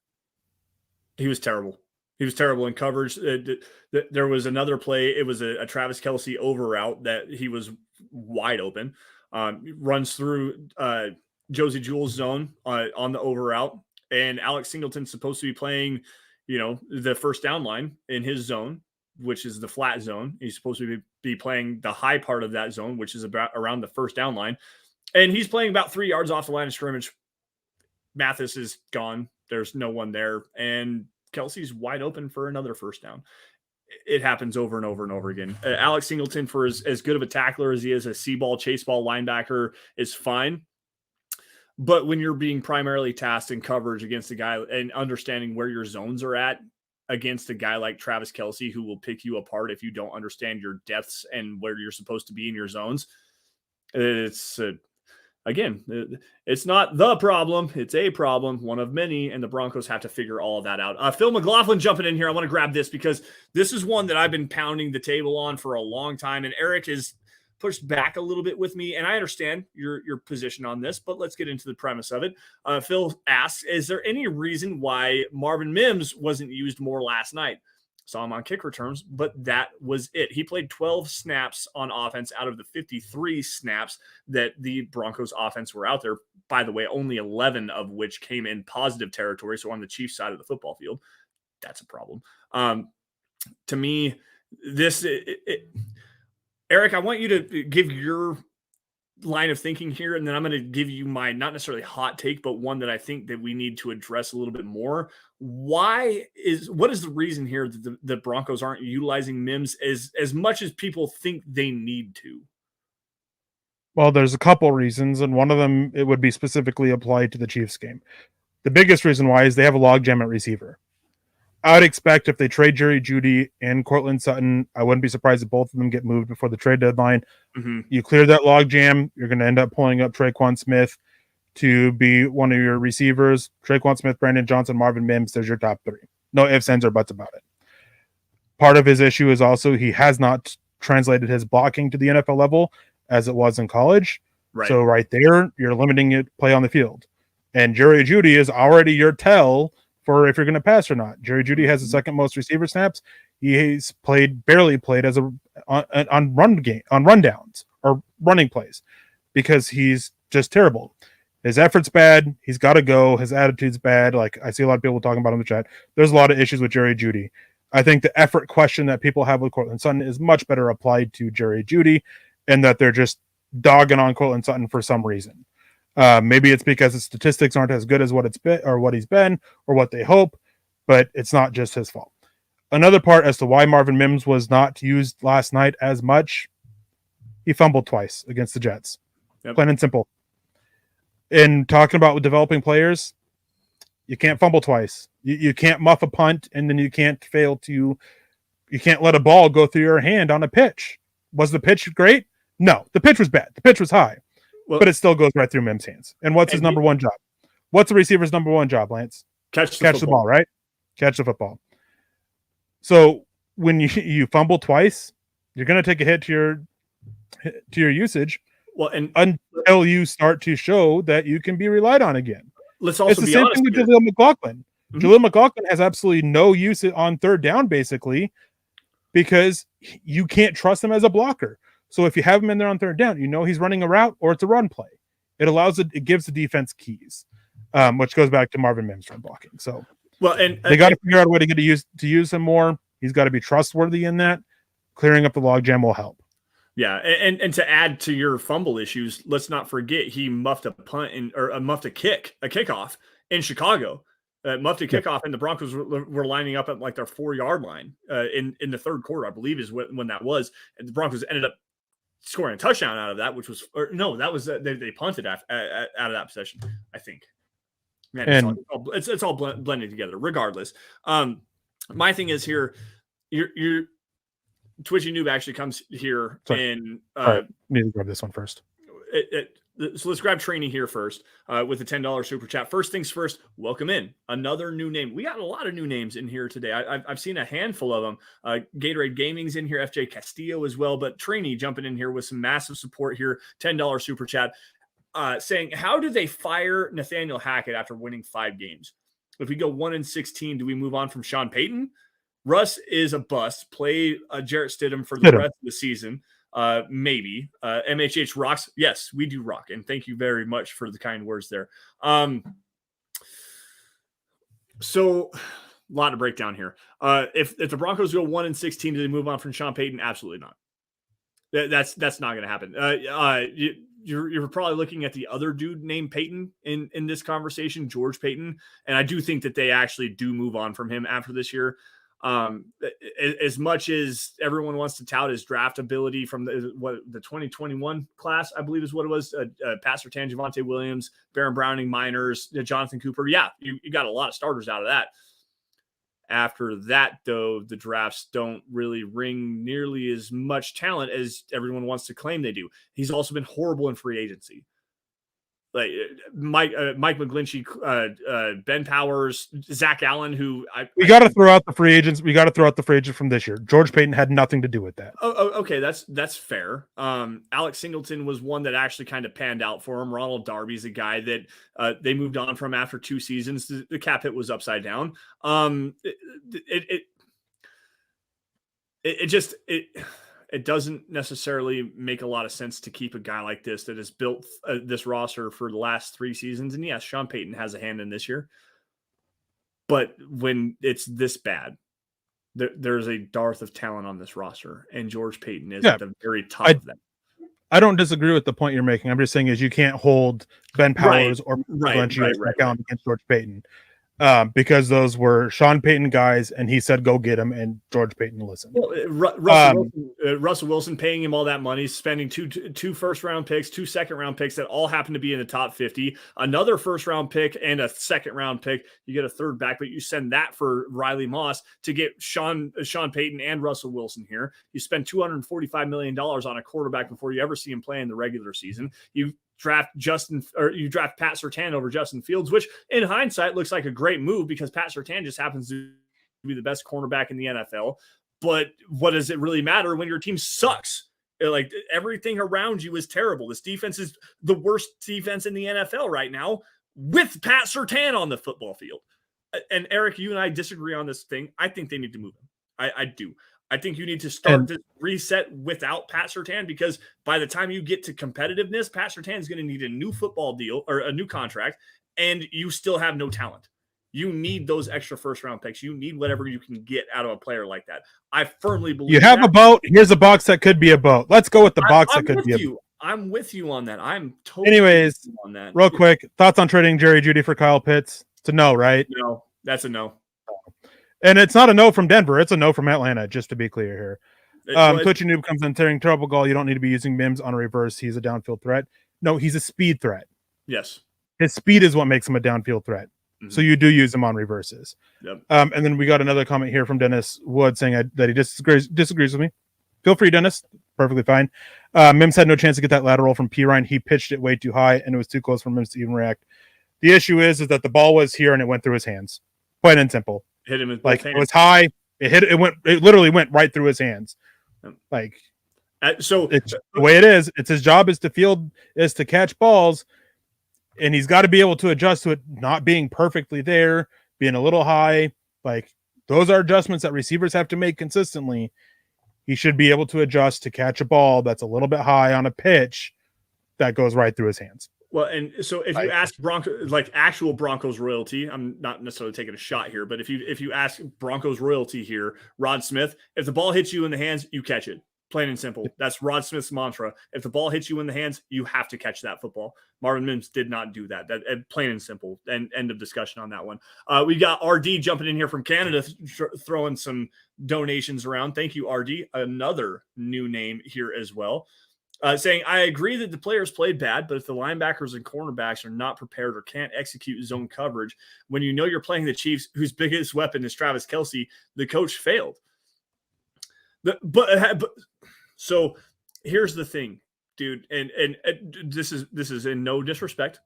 He was terrible. He was terrible in coverage. There was another play. It was a Travis Kelce over route that he was wide open. Runs through Josie Jewell's zone on the over route. And Alex Singleton's supposed to be playing, the first down line in his zone, which is the flat zone. He's supposed to be playing the high part of that zone, which is about around the first down line. And he's playing about 3 yards off the line of scrimmage. Mathis is gone. There's no one there. And Kelce's wide open for another first down. It happens over and over and over again. Alex Singleton, for as good of a tackler as he is, a C-ball, chase ball linebacker, is fine. But when you're being primarily tasked in coverage against a guy and understanding where your zones are at against a guy like Travis Kelce, who will pick you apart if you don't understand your depths and where you're supposed to be in your zones, it's not the problem. It's a problem, one of many, and the Broncos have to figure all of that out. Phil McLaughlin jumping in here. I want to grab this because this is one that I've been pounding the table on for a long time, and Erick is pushed back a little bit with me, and I understand your position on this, but let's get into the premise of it. Phil asks, is there any reason why Marvin Mims wasn't used more last night? Saw him on kick returns, but that was it. He played 12 snaps on offense out of the 53 snaps that the Broncos offense were out there. By the way, only 11 of which came in positive territory, so on the Chiefs side of the football field. That's a problem. To me, Erick, I want you to give your line of thinking here, and then I'm going to give you my not necessarily hot take, but one that I think that we need to address a little bit more. What is the reason here that the Broncos aren't utilizing Mims as much as people think they need to? Well, there's a couple reasons, and one of them, it would be specifically applied to the Chiefs game. The biggest reason why is they have a logjam at receiver. I would expect if they trade Jerry Jeudy and Courtland Sutton, I wouldn't be surprised if both of them get moved before the trade deadline. Mm-hmm. You clear that logjam, you're going to end up pulling up Traquan Smith to be one of your receivers. Traquan Smith, Brandon Johnson, Marvin Mims, there's your top 3. No ifs, ands, or buts about it. Part of his issue is also he has not translated his blocking to the NFL level as it was in college. Right. So right there, you're limiting it play on the field. And Jerry Jeudy is already your tell for if you're going to pass or not. Jerry Jeudy has the second most receiver snaps. He's barely played as on rundowns or running plays because he's just terrible. His effort's bad. He's got to go. His attitude's bad. Like I see a lot of people talking about in the chat. There's a lot of issues with Jerry Jeudy. I think the effort question that people have with Courtland Sutton is much better applied to Jerry Jeudy, and that they're just dogging on Courtland Sutton for some reason. Maybe it's because his statistics aren't as good as what it's been or what he's been or what they hope, but it's not just his fault. Another part as to why Marvin Mims was not used last night as much, he fumbled twice against the Jets. Yep. Plain and simple. In talking about developing players, you can't fumble twice. You can't muff a punt, and then you can't let a ball go through your hand on a pitch. Was the pitch great? No, the pitch was bad. The pitch was high. Well, but it still goes right through Mims' hands. And what's his number one job? What's the receiver's number one job, Lance? Catch the ball, right? Catch the football. So when you fumble twice, you're going to take a hit to your usage. Well, and until you start to show that you can be relied on again. Let's also it's the same thing with Jaleel McLaughlin. Mm-hmm. Jaleel McLaughlin has absolutely no use on third down, basically, because you can't trust him as a blocker. So if you have him in there on third down, he's running a route or it's a run play. It gives the defense keys, which goes back to Marvin Mims run blocking. So they got to figure out a way to use him more. He's got to be trustworthy in that. Clearing up the logjam will help. Yeah, and to add to your fumble issues, let's not forget he muffed a punt or muffed a kickoff in Chicago. Muffed a kickoff, and the Broncos were lining up at like their 4-yard line in the third quarter, I believe, is when that was. And the Broncos ended up scoring a touchdown out of that, which was that was they punted out of that possession, I think. Man, it's all blended together. Regardless, my thing is here, you're Twitchy Noob actually comes here and need to grab this one first. So let's grab Trainee here first with a $10 super chat. First things first, welcome in another new name. We got a lot of new names in here today. I've seen a handful of them. Gatorade Gaming's in here, FJ Castillo as well, but Trainee jumping in here with some massive support here. $10 super chat saying, how do they fire Nathaniel Hackett after winning 5 games? If we go 1-16, do we move on from Sean Payton? Russ is a bust. Play Jarrett Stidham for the rest of the season. Maybe. MHH rocks. Yes, we do rock. And thank you very much for the kind words there. So a lot to break down here. If the Broncos go 1-16, do they move on from Sean Payton? Absolutely not. That's not going to happen. You're probably looking at the other dude named Payton in this conversation, George Payton. And I do think that they actually do move on from him after this year. As much as everyone wants to tout his draft ability from the 2021 class, I believe is what it was. Pat Surtain, Javonte Williams, Baron Browning, Miners, Jonathan Cooper. Yeah, you got a lot of starters out of that. After that, though, the drafts don't really ring nearly as much talent as everyone wants to claim they do. He's also been horrible in free agency. Like Mike McGlinchey, Ben Powers, Zach Allen, who we got to throw out the free agents. We got to throw out the free agent from this year. George Payton had nothing to do with that. Okay, that's fair. Alex Singleton was one that actually kind of panned out for him. Ronald Darby's a guy that they moved on from after 2 seasons. The cap hit was upside down. It doesn't necessarily make a lot of sense to keep a guy like this that has built this roster for the last 3 seasons. And yes, Sean Payton has a hand in this year. But when it's this bad, there's a dearth of talent on this roster. And George Payton is at the very top of that. I don't disagree with the point you're making. I'm just saying is you can't hold Ben Powers or Glenchie against George Payton. Because those were Sean Payton guys, and he said, go get him, and George Payton listened. Well, Russell Wilson paying him all that money, spending two first-round picks, 2 second-round picks that all happen to be in the top 50, another first-round pick and a second-round pick. You get a third back, but you send that for Riley Moss to get Sean Payton and Russell Wilson here. You spend $245 million on a quarterback before you ever see him play in the regular season. You draft Pat Surtain over Justin Fields, which in hindsight looks like a great move because Pat Surtain just happens to be the best cornerback in the NFL. But what does it really matter when your team sucks? Like everything around you is terrible. This defense is the worst defense in the NFL right now with Pat Surtain on the football field. And Eric, you and I disagree on this thing. I think they need to move him. I do. I think you need to start this reset without Pat Surtain because by the time you get to competitiveness, Pat Surtain is going to need a new football deal or a new contract, and you still have no talent. You need those extra first-round picks. You need whatever you can get out of a player like that. I firmly believe you have a boat. Here's a box that could be a boat. Let's go with the box that could be a boat. I'm with you on that. I'm totally Anyways, with you on that. Real quick, thoughts on trading Jerry Jeudy for Kyle Pitts? It's a no, right? No, that's a no. And it's not a no from Denver. It's a no from Atlanta, just to be clear here. Twitchy Noob comes in tearing trouble goal. You don't need to be using Mims on a reverse. He's a downfield threat. No, he's a speed threat. Yes. His speed is what makes him a downfield threat. Mm-hmm. So you do use him on reverses. Yep. And then we got another comment here from Dennis Wood saying that he disagrees with me. Feel free, Dennis. Perfectly fine. Mims had no chance to get that lateral from Pirine. He pitched it way too high, and it was too close for Mims to even react. The issue is that the ball was here, and it went through his hands. Plain and simple. Hit him with like it was high. It literally went right through his hands. Like so it's the way it is. It's his job is to catch balls, and he's got to be able to adjust to it not being perfectly there, being a little high. Like those are adjustments that receivers have to make consistently. He should be able to adjust to catch a ball that's a little bit high on a pitch that goes right through his hands. Well, and so if you ask actual Broncos royalty, I'm not necessarily taking a shot here, but if you ask Broncos royalty here, Rod Smith, if the ball hits you in the hands, you catch it. Plain and simple. That's Rod Smith's mantra. If the ball hits you in the hands, you have to catch that football. Marvin Mims did not do that. That plain and simple. And end of discussion on that one. We got RD jumping in here from Canada, throwing some donations around. Thank you, RD. Another new name here as well. Saying, I agree that the players played bad, but if the linebackers and cornerbacks are not prepared or can't execute zone coverage, when you know you're playing the Chiefs, whose biggest weapon is Travis Kelce, the coach failed. So here's the thing, dude, and this is in no disrespect.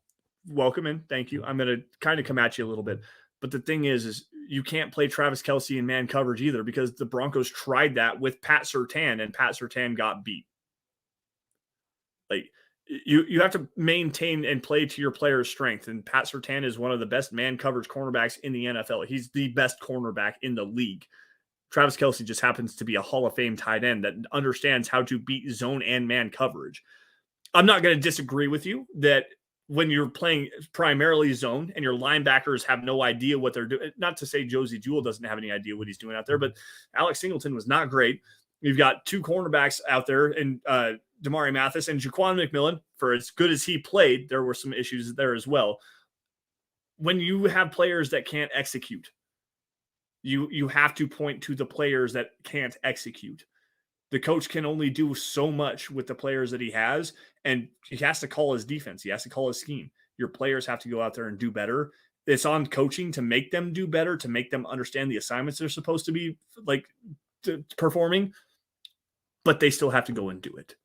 Welcome in, thank you. I'm gonna kind of come at you a little bit, but the thing is you can't play Travis Kelce in man coverage either, because the Broncos tried that with Pat Surtain, and Pat Surtain got beat. Like you have to maintain and play to your player's strength, and Pat Surtain is one of the best man coverage cornerbacks in the NFL. He's the best cornerback in the league. Travis Kelce just happens to be a Hall of Fame tight end that understands how to beat zone and man coverage. I'm not going to disagree with you that when you're playing primarily zone and your linebackers have no idea what they're doing, not to say Josie Jewell doesn't have any idea what he's doing out there, but Alex Singleton was not great. You've got two cornerbacks out there, and Damari Mathis and Jaquan McMillan. For as good as he played, there were some issues there as well. When you have players that can't execute, you have to point to the players that can't execute. The coach can only do so much with the players that he has, and he has to call his defense. He has to call his scheme. Your players have to go out there and do better. It's on coaching to make them do better, to make them understand the assignments they're supposed to be performing, but they still have to go and do it.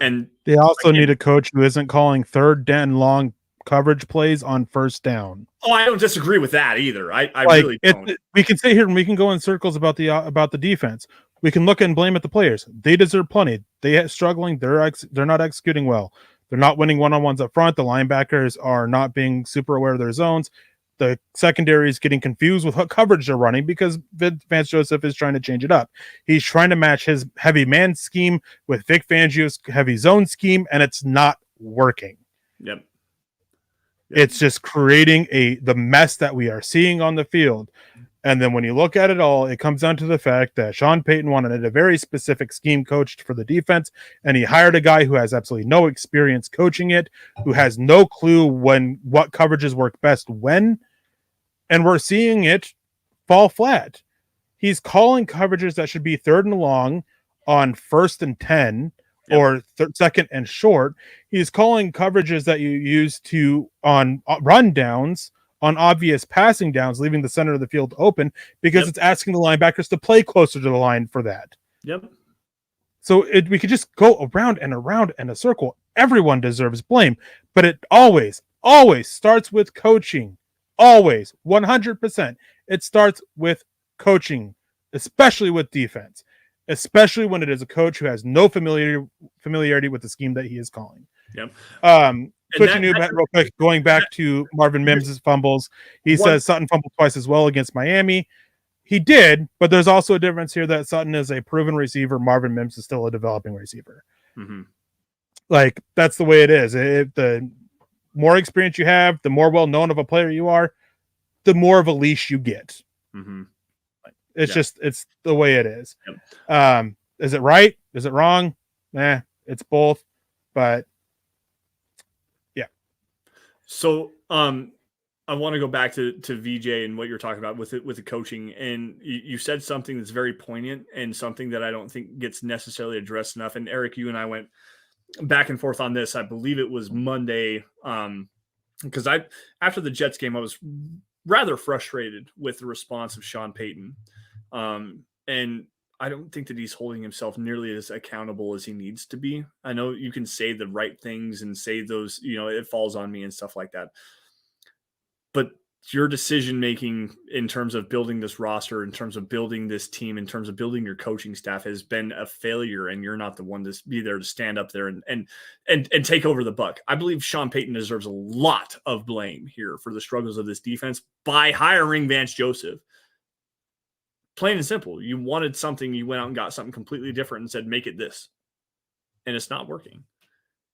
And they also need a coach who isn't calling third down long coverage plays on first down. Oh, I don't disagree with that either. I really don't. We can sit here and we can go in circles about the defense. We can look and blame at the players. They deserve plenty. They are struggling. They're not executing well. They're not winning one-on-ones up front. The linebackers are not being super aware of their zones. The secondary is getting confused with what coverage they're running because Vance Joseph is trying to change it up. He's trying to match his heavy man scheme with Vic Fangio's heavy zone scheme, and it's not working. Yep. It's just creating the mess that we are seeing on the field. And then when you look at it all, it comes down to the fact that Sean Payton wanted a very specific scheme coached for the defense, and he hired a guy who has absolutely no experience coaching it, who has no clue what coverages work best when, and we're seeing it fall flat. He's calling coverages that should be third and long on 1st and 10, or second and short. He's calling coverages that you use on run downs, on obvious passing downs, leaving the center of the field open because it's asking the linebackers to play closer to the line for that. Yep. So we could just go around and around in a circle. Everyone deserves blame, but it always starts with coaching. Always, 100%. It starts with coaching, especially with defense. Especially when it is a coach who has no familiarity with the scheme that he is calling. Yep. Switching real quick, going back to Marvin Mims' fumbles. He says Sutton fumbled twice as well against Miami. He did, but there's also a difference here that Sutton is a proven receiver. Marvin Mims is still a developing receiver. Mm-hmm. Like, that's the way it is. The more experience you have, the more well-known of a player you are, the more of a leash you get. Mm-hmm. It's the way it is. Yep. Is it right? Is it wrong? It's both. But yeah. So I want to go back to VJ and what you're talking about with the coaching. And you said something that's very poignant and something that I don't think gets necessarily addressed enough. And Eric, you and I went back and forth on this. I believe it was Monday. Because after the Jets game, I was rather frustrated with the response of Sean Payton. And I don't think that he's holding himself nearly as accountable as he needs to be. I know you can say the right things and say those, it falls on me and stuff like that. But your decision-making in terms of building this roster, in terms of building this team, in terms of building your coaching staff has been a failure, and you're not the one to be there to stand up there and take over the buck. I believe Sean Payton deserves a lot of blame here for the struggles of this defense by hiring Vance Joseph. Plain and simple. You wanted something, you went out and got something completely different and said, make it this. And it's not working.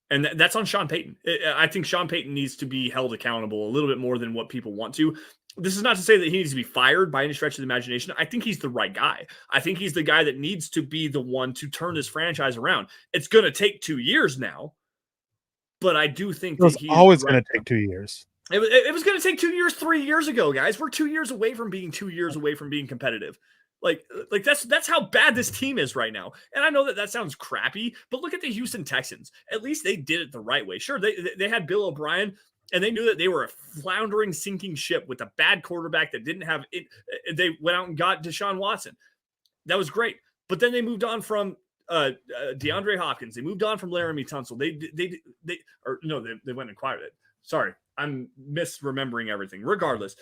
And that's on Sean Payton. I think Sean Payton needs to be held accountable a little bit more than what people want to. This is not to say that he needs to be fired by any stretch of the imagination. I think he's the right guy. I think he's the guy that needs to be the one to turn this franchise around. It's going to take 2 years now, but I do think that he's always going to take 2 years. It was going to take 2 years 3 years ago, guys. We're 2 years away from being 2 years away from being competitive. Like that's how bad this team is right now. And I know that sounds crappy, but look at the Houston Texans. At least they did it the right way. Sure, they had Bill O'Brien, and they knew that they were a floundering, sinking ship with a bad quarterback that didn't have it. They went out and got Deshaun Watson. That was great. But then they moved on from DeAndre Hopkins. They moved on from Laramie Tunsil. They went and acquired it. Sorry, I'm misremembering everything. Regardless,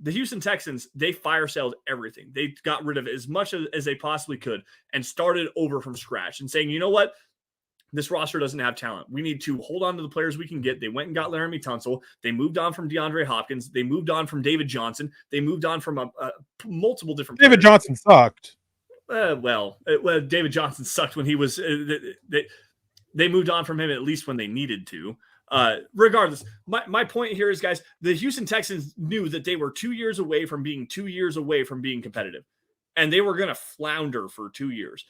the Houston Texans, they fire saled everything. They got rid of as much as they possibly could and started over from scratch and saying, you know what? This roster doesn't have talent. We need to hold on to the players we can get. They went and got Laramie Tunsil. They moved on from DeAndre Hopkins. They moved on from David Johnson. They moved on from multiple different David players. Johnson sucked. David Johnson sucked when he was they moved on from him at least when they needed to. Regardless, my point here is, guys, the Houston Texans knew that they were 2 years away from being 2 years away from being competitive, and they were going to flounder for 2 years.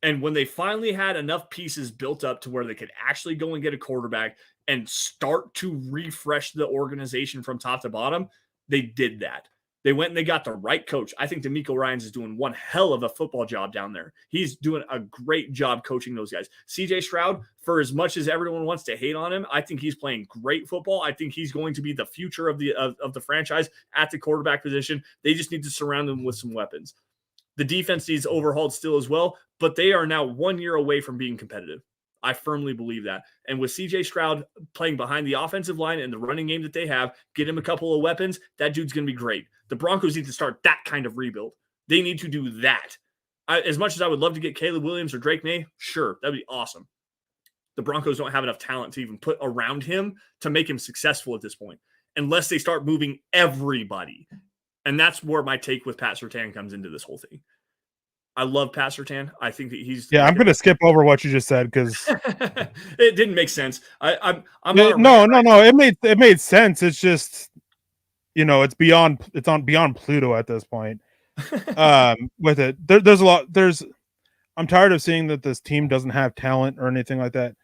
And when they finally had enough pieces built up to where they could actually go and get a quarterback and start to refresh the organization from top to bottom, they did that. They went and they got the right coach. I think DeMeco Ryans is doing one hell of a football job down there. He's doing a great job coaching those guys. CJ Stroud, for as much as everyone wants to hate on him, I think he's playing great football. I think he's going to be the future of the franchise at the quarterback position. They just need to surround him with some weapons. The defense needs overhauled still as well, but they are now 1 year away from being competitive. I firmly believe that. And with CJ Stroud playing behind the offensive line and the running game that they have, get him a couple of weapons, that dude's going to be great. The Broncos need to start that kind of rebuild. They need to do that. As much as I would love to get Caleb Williams or Drake May, sure, that'd be awesome. The Broncos don't have enough talent to even put around him to make him successful at this point, unless they start moving everybody. And that's where my take with Pat Surtain comes into this whole thing. I love Pat Surtain. I think that he's... Yeah, I'm going to skip over what you just said because... it didn't make sense. No. It made sense. It's just, it's beyond Pluto at this point. With it, there's a lot. I'm tired of seeing that this team doesn't have talent or anything like that.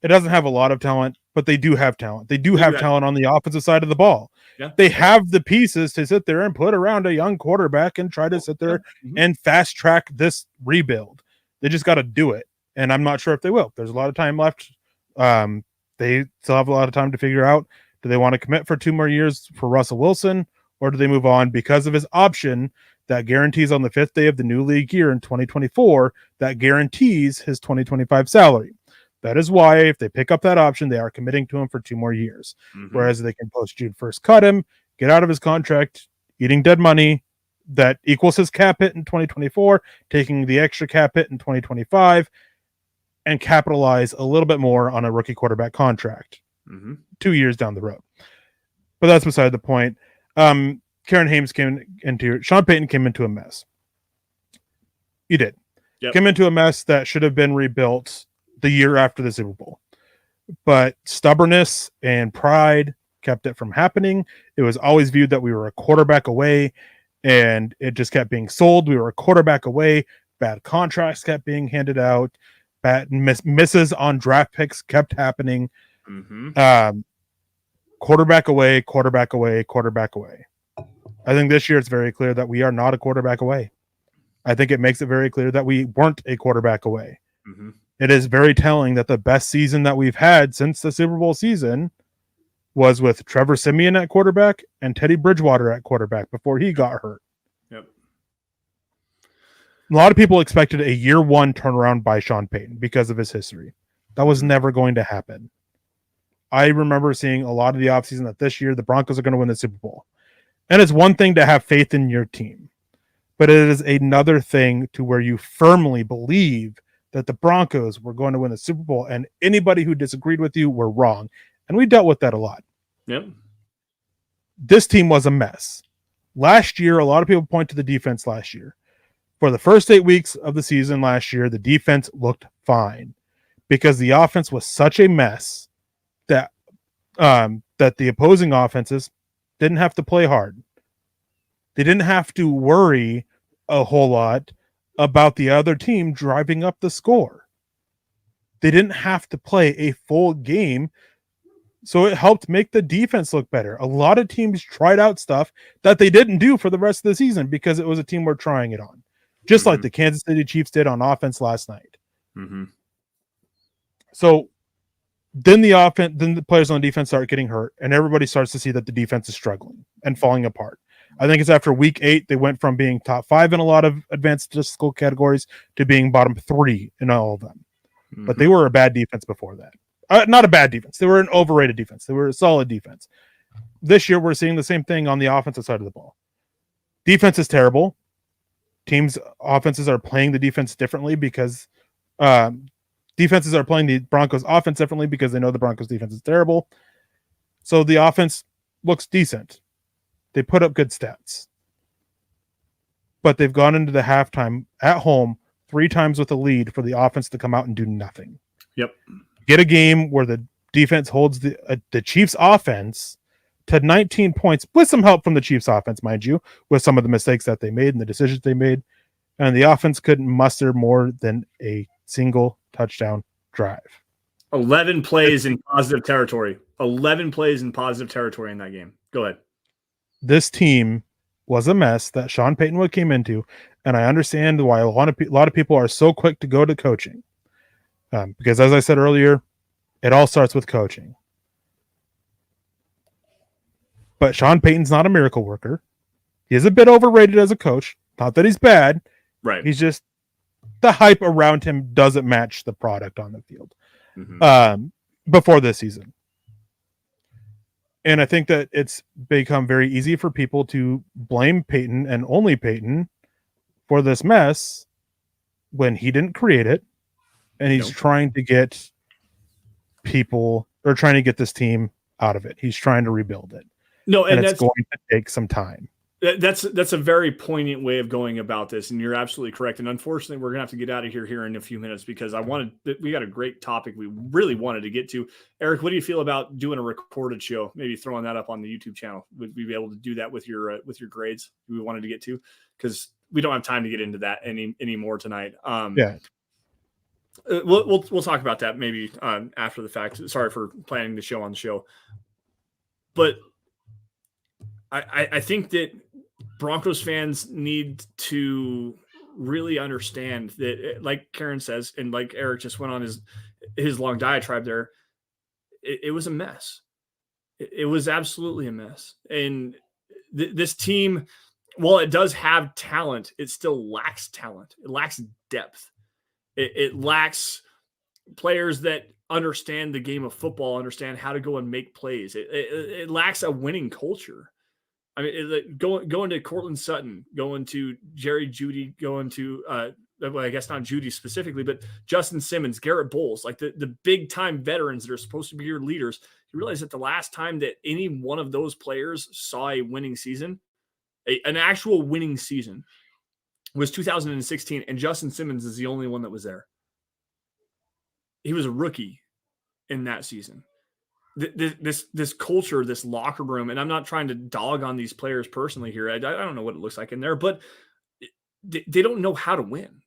It doesn't have a lot of talent, but they do have talent. They do have talent on the offensive side of the ball. Yeah. They have the pieces to sit there and put around a young quarterback and try to sit there and fast track this rebuild. They just got to do it. And I'm not sure if they will. There's a lot of time left. They still have a lot of time to figure out, do they want to commit for 2 more years for Russell Wilson, or do they move on because of his option that guarantees on the 5th day of the new league year in 2024, that guarantees his 2025 salary. That is why if they pick up that option, they are committing to him for 2 more years. Whereas they can post June 1st, cut him, get out of his contract, eating dead money that equals his cap hit in 2024, taking the extra cap hit in 2025, and capitalize a little bit more on a rookie quarterback contract 2 years down the road. But that's beside the point. Sean Payton came into a mess. He did. Yep. Came into a mess that should have been rebuilt the year after the Super Bowl. But stubbornness and pride kept it from happening. It was always viewed that we were a quarterback away, and it just kept being sold. We were a quarterback away. Bad contracts kept being handed out. Bad misses on draft picks kept happening. Quarterback away, quarterback away, quarterback away. I think this year it's very clear that we are not a quarterback away. I think it makes it very clear that we weren't a quarterback away. It is very telling that the best season that we've had since the Super Bowl season was with Trevor Siemian at quarterback and Teddy Bridgewater at quarterback before he got hurt. Yep. A lot of people expected a year 1 turnaround by Sean Payton because of his history. That was never going to happen. I remember seeing a lot of the offseason that this year the Broncos are going to win the Super Bowl. And it's one thing to have faith in your team, but it is another thing to where you firmly believe that the Broncos were going to win the Super Bowl, and anybody who disagreed with you were wrong. And we dealt with that a lot. Yep. This team was a mess. Last year, a lot of people point to the defense last year. For the first 8 weeks of the season last year, the defense looked fine because the offense was such a mess that the opposing offenses didn't have to play hard. They didn't have to worry a whole lot about the other team driving up the score. They didn't have to play a full game, so it helped make the defense look better. A lot of teams tried out stuff that they didn't do for the rest of the season because it was a team we're trying it on, just like the Kansas City Chiefs did on offense last night. So then the players on defense start getting hurt, and everybody starts to see that the defense is struggling and falling apart. I think it's after week 8, they went from being top 5 in a lot of advanced statistical categories to being bottom 3 in all of them. But they were a bad defense before that. Not a bad defense. They were an overrated defense. They were a solid defense. This year, we're seeing the same thing on the offensive side of the ball. Defense is terrible. Teams' offenses are playing the defense differently because defenses are playing the Broncos' offense differently because they know the Broncos' defense is terrible. So the offense looks decent. They put up good stats. But they've gone into the halftime at home 3 times with a lead for the offense to come out and do nothing. Yep. Get a game where the defense holds the Chiefs' offense to 19 points with some help from the Chiefs' offense, mind you, with some of the mistakes that they made and the decisions they made. And the offense couldn't muster more than a single touchdown drive. 11 plays in positive territory. 11 plays in positive territory in that game. Go ahead. This team was a mess that Sean Payton came into, and I understand why a lot of people are so quick to go to coaching. Because as I said earlier, it all starts with coaching. But Sean Payton's not a miracle worker. He is a bit overrated as a coach. Not that he's bad. Right. He's just the hype around him doesn't match the product on the field before this season. And I think that it's become very easy for people to blame Payton and only Payton for this mess when he didn't create it. And he's trying to get people or trying to get this team out of it. He's trying to rebuild it. No, and it's going to take some time. That's a very poignant way of going about this, and you're absolutely correct. And unfortunately, we're gonna have to get out of here in a few minutes because we got a great topic we really wanted to get to. Eric, what do you feel about doing a recorded show? Maybe throwing that up on the YouTube channel. Would we be able to do that with your grades we wanted to get to? Because we don't have time to get into that anymore tonight. We'll talk about that maybe after the fact. Sorry for planning the show on the show, but I think that Broncos fans need to really understand that, like Karen says, and like Eric just went on his long diatribe there, it was a mess. It was absolutely a mess. And this team, while it does have talent, it still lacks talent. It lacks depth. It lacks players that understand the game of football, understand how to go and make plays. It lacks a winning culture. I mean, going to Cortland Sutton, going to Jerry Jeudy, going to, well, I guess not Jeudy specifically, but Justin Simmons, Garrett Bowles, like the big time veterans that are supposed to be your leaders. You realize that the last time that any one of those players saw a winning season, an actual winning season, was 2016, and Justin Simmons is the only one that was there. He was a rookie in that season. This culture, this locker room, and I'm not trying to dog on these players personally here. I don't know what it looks like in there, but they don't know how to win.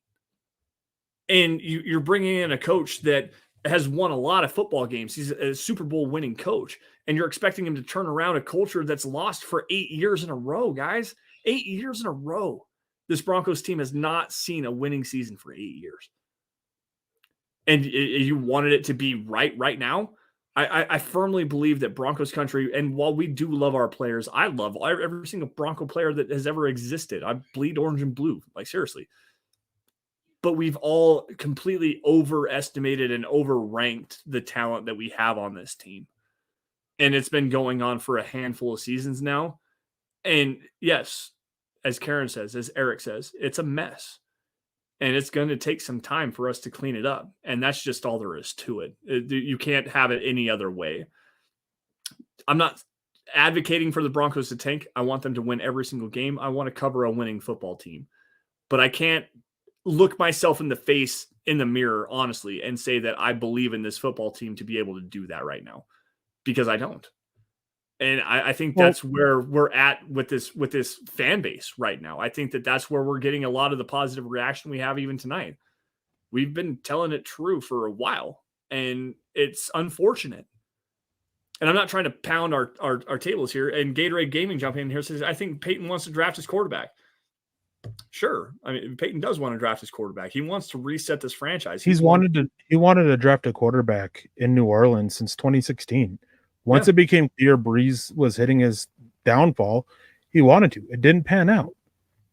And you're bringing in a coach that has won a lot of football games. He's a Super Bowl winning coach, and you're expecting him to turn around a culture that's lost for 8 years in a row, guys. 8 years in a row. This Broncos team has not seen a winning season for 8 years. And you wanted it to be right now? I firmly believe that Broncos country, and while we do love our players, I love every single Bronco player that has ever existed. I bleed orange and blue, like seriously. But we've all completely overestimated and overranked the talent that we have on this team. And it's been going on for a handful of seasons now. And yes, as Karen says, as Eric says, it's a mess. And it's going to take some time for us to clean it up. And that's just all there is to it. You can't have it any other way. I'm not advocating for the Broncos to tank. I want them to win every single game. I want to cover a winning football team. But I can't look myself in the face in the mirror, honestly, and say that I believe in this football team to be able to do that right now. Because I don't. And I think that's where we're at with this fan base right now. I think that's where we're getting a lot of the positive reaction we have even tonight. We've been telling it true for a while, and it's unfortunate. And I'm not trying to pound our tables here. And Gatorade Gaming jumping in here says, I think Peyton wants to draft his quarterback. Sure. I mean, Peyton does want to draft his quarterback. He wants to reset this franchise. He wanted to draft a quarterback in New Orleans since 2016. Once it became clear Breeze was hitting his downfall, he wanted to. It didn't pan out.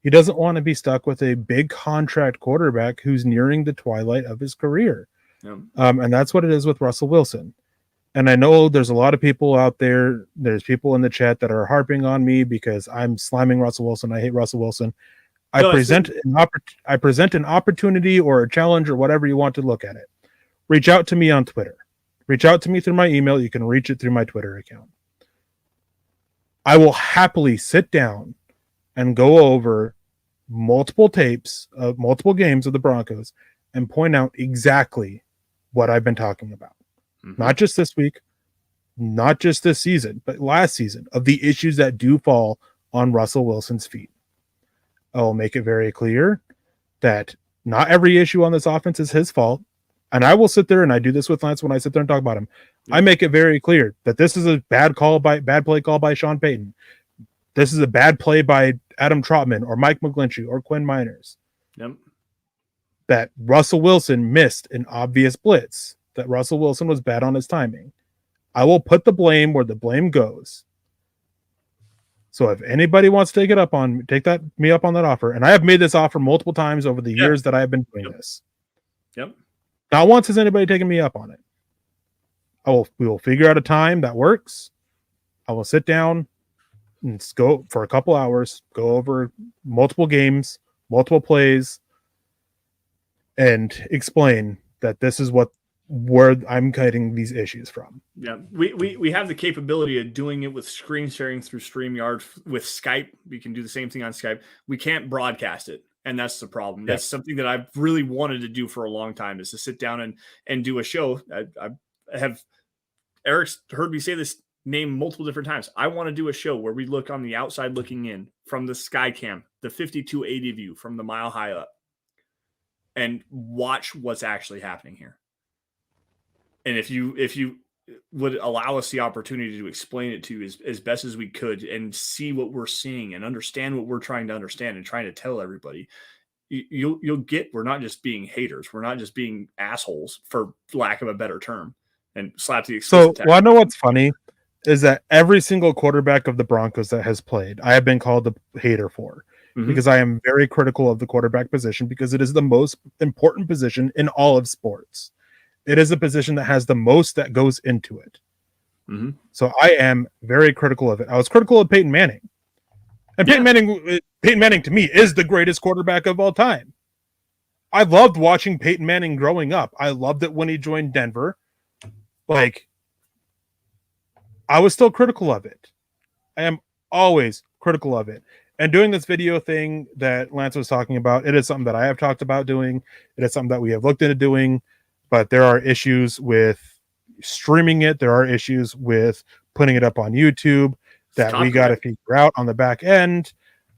He doesn't want to be stuck with a big contract quarterback who's nearing the twilight of his career. Yeah. And that's what it is with Russell Wilson. And I know there's a lot of people out there. There's people in the chat that are harping on me because I'm slamming Russell Wilson. I hate Russell Wilson. I present an opportunity or a challenge or whatever you want to look at it. Reach out to me on Twitter. Reach out to me through my email. You can reach it through my Twitter account. I will happily sit down and go over multiple tapes of multiple games of the Broncos and point out exactly what I've been talking about. Mm-hmm. Not just this week, not just this season, but last season, of the issues that do fall on Russell Wilson's feet. I will make it very clear that not every issue on this offense is his fault. And I will sit there, and I do this with Lance when I sit there and talk about him. Yeah. I make it very clear that this is a bad play call by Sean Payton. This is a bad play by Adam Trotman or Mike McGlinchey or Quinn Miners. Yep. That Russell Wilson missed an obvious blitz. That Russell Wilson was bad on his timing. I will put the blame where the blame goes. So if anybody wants to take me up on that offer, and I have made this offer multiple times over the years that I have been doing this. Yep. Not once has anybody taken me up on it. We will figure out a time that works. I will sit down and go for a couple hours, go over multiple games, multiple plays, and explain that this is where I'm getting these issues from. Yeah, we have the capability of doing it with screen sharing through StreamYard with Skype. We can do the same thing on Skype. We can't broadcast it, and that's the problem. That's something that I've really wanted to do for a long time, is to sit down and do a show. I have Eric's heard me say this name multiple different times. I want to do a show where we look on the outside looking in from the sky cam, the 5280 view from the mile high up, and watch what's actually happening here. And if you would allow us the opportunity to explain it to you as best as we could and see what we're seeing and understand what we're trying to understand and trying to tell everybody, you'll get we're not just being haters. We're not just being assholes, for lack of a better term, and slap the explicit tag. Well, I know what's funny is that every single quarterback of the Broncos that has played, I have been called the hater for. Mm-hmm. Because I am very critical of the quarterback position, because it is the most important position in all of sports. It is a position that has the most that goes into it. Mm-hmm. So I am very critical of it. I was critical of Peyton Manning. And Peyton Manning to me is the greatest quarterback of all time. I loved watching Peyton Manning growing up. I loved it when he joined Denver. I was still critical of it. I am always critical of it. And doing this video thing that Lance was talking about, it is something that I have talked about doing. It is something that we have looked into doing. But there are issues with streaming it. There are issues with putting it up on YouTube that we got to figure out on the back end.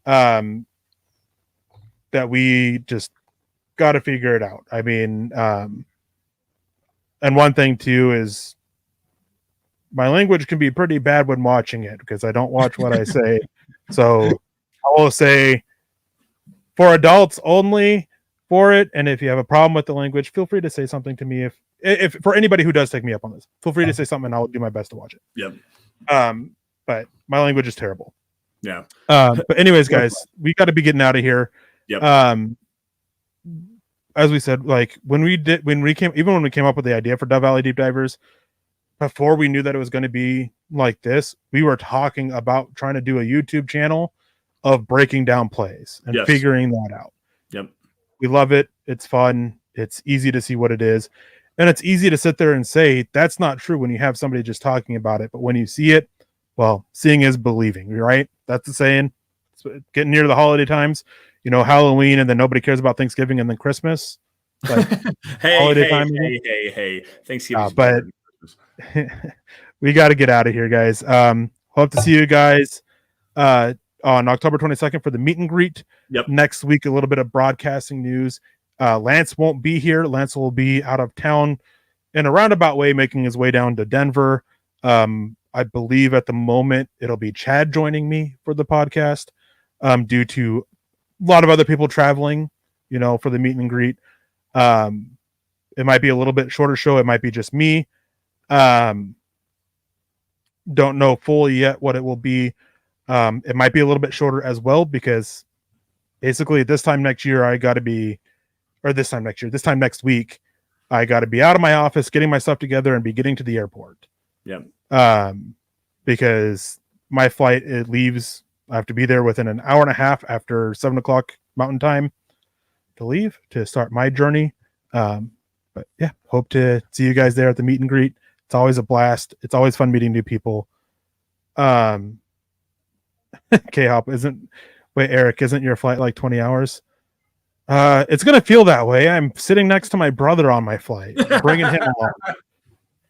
That we just got to figure it out. I mean, and one thing too is my language can be pretty bad when watching it, because I don't watch what I say. So I will say, for adults only, for it. And if you have a problem with the language, feel free to say something to me. If for anybody who does take me up on this, feel free to say something and I'll do my best to watch it. Yep. But my language is terrible. Yeah. But anyways, guys, we got to be getting out of here. Yep. As we said, when we came up with the idea for Dove Valley Deep Divers, before we knew that it was going to be like this, we were talking about trying to do a YouTube channel of breaking down plays and figuring that out. Yep. We love it. It's fun. It's easy to see what it is. And it's easy to sit there and say, that's not true when you have somebody just talking about it. But when you see it, well, seeing is believing, right? That's the saying. It's getting near the holiday times, Halloween, and then nobody cares about Thanksgiving and then Christmas. Hey. Thanksgiving. But we got to get out of here, guys. Hope to see you guys on October 22nd for the meet and greet. Yep. Next week, a little bit of broadcasting news. Lance won't be here. Lance will be out of town in a roundabout way, making his way down to Denver. I believe at the moment it'll be Chad joining me for the podcast due to a lot of other people traveling, for the meet and greet. It might be a little bit shorter show. It might be just me. Don't know fully yet what it will be. It might be a little bit shorter as well because basically this time next week, I got to be out of my office, getting my stuff together and be getting to the airport. Yeah. Because my flight, it leaves, I have to be there within an hour and a half after 7:00 Mountain Time to leave to start my journey. But yeah, hope to see you guys there at the meet and greet. It's always a blast. It's always fun meeting new people. K-Hop Eric, isn't your flight like 20 hours? It's going to feel that way. I'm sitting next to my brother on my flight, bringing him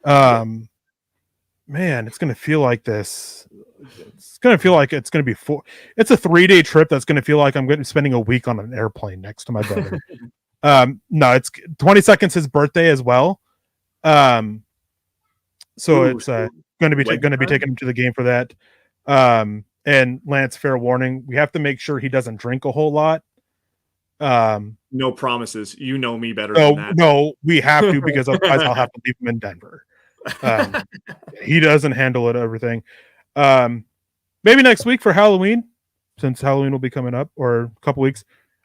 along. Man, it's going to feel like this. It's going to feel like it's going to be it's a 3-day trip that's going to feel like I'm going to be spending a week on an airplane next to my brother. No, it's 22nd's his birthday as well. So it's going to be taking him to the game for that. And Lance, fair warning, we have to make sure he doesn't drink a whole lot. No promises. You know me better than that. No, we have to because otherwise I'll have to leave him in Denver. He doesn't handle it everything. Maybe next week for Halloween, since Halloween will be coming up, or a couple weeks.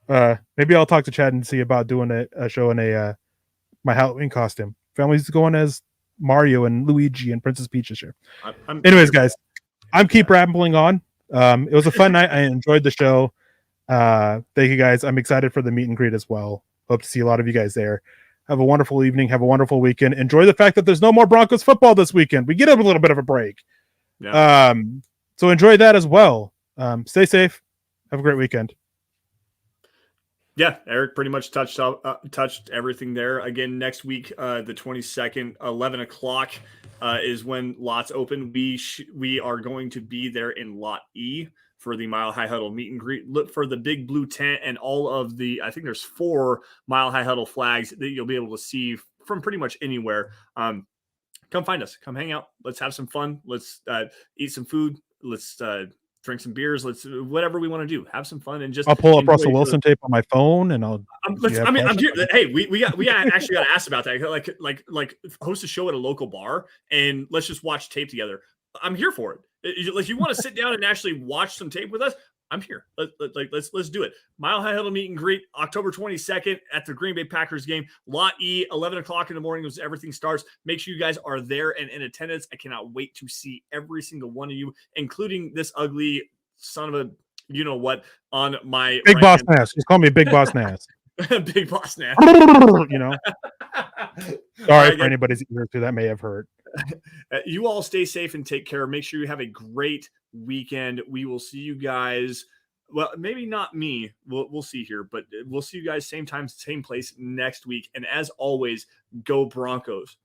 Maybe I'll talk to Chad and see about doing a show in my Halloween costume. Family's going as Mario and Luigi and Princess Peach this year. Anyways, guys, I'm keep rambling on. It was a fun night. I enjoyed the show. Thank you guys. I'm excited for the meet and greet as well. Hope to see a lot of you guys there. Have a wonderful evening. Have a wonderful weekend. Enjoy the fact that there's no more Broncos football this weekend. We get a little bit of a break. Yeah. So enjoy that as well. Stay safe. Have a great weekend. Yeah, Eric pretty much touched everything there. Again, next week, the 22nd, 11:00 is when lots open. We are going to be there in Lot E for the Mile High Huddle meet and greet. Look for the big blue tent and all of I think there's 4 Mile High Huddle flags that you'll be able to see from pretty much anywhere. Come find us. Come hang out. Let's have some fun. Let's eat some food. Let's drink some beers. Let's whatever we want to do. Have some fun and just. I'll pull up Russell Wilson tape on my phone and I'll. I'm here. Hey, we actually got asked about that. Like host a show at a local bar and let's just watch tape together. I'm here for it. Like you want to sit down and actually watch some tape with us? I'm here. Let's do it. Mile High Huddle meet and greet October 22nd at the Green Bay Packers game. Lot E, 11:00 in the morning as everything starts. Make sure you guys are there and in attendance. I cannot wait to see every single one of you, including this ugly son of a you know what on my Big Boss Nass. Just call me Big Boss Nass. Big Boss Nass. Sorry for anybody's ears who that may have hurt. You all stay safe and take care. Make sure you have a great weekend. We will see you guys. Well, maybe not me. We'll see here, but we'll see you guys same time, same place next week. And as always, go Broncos.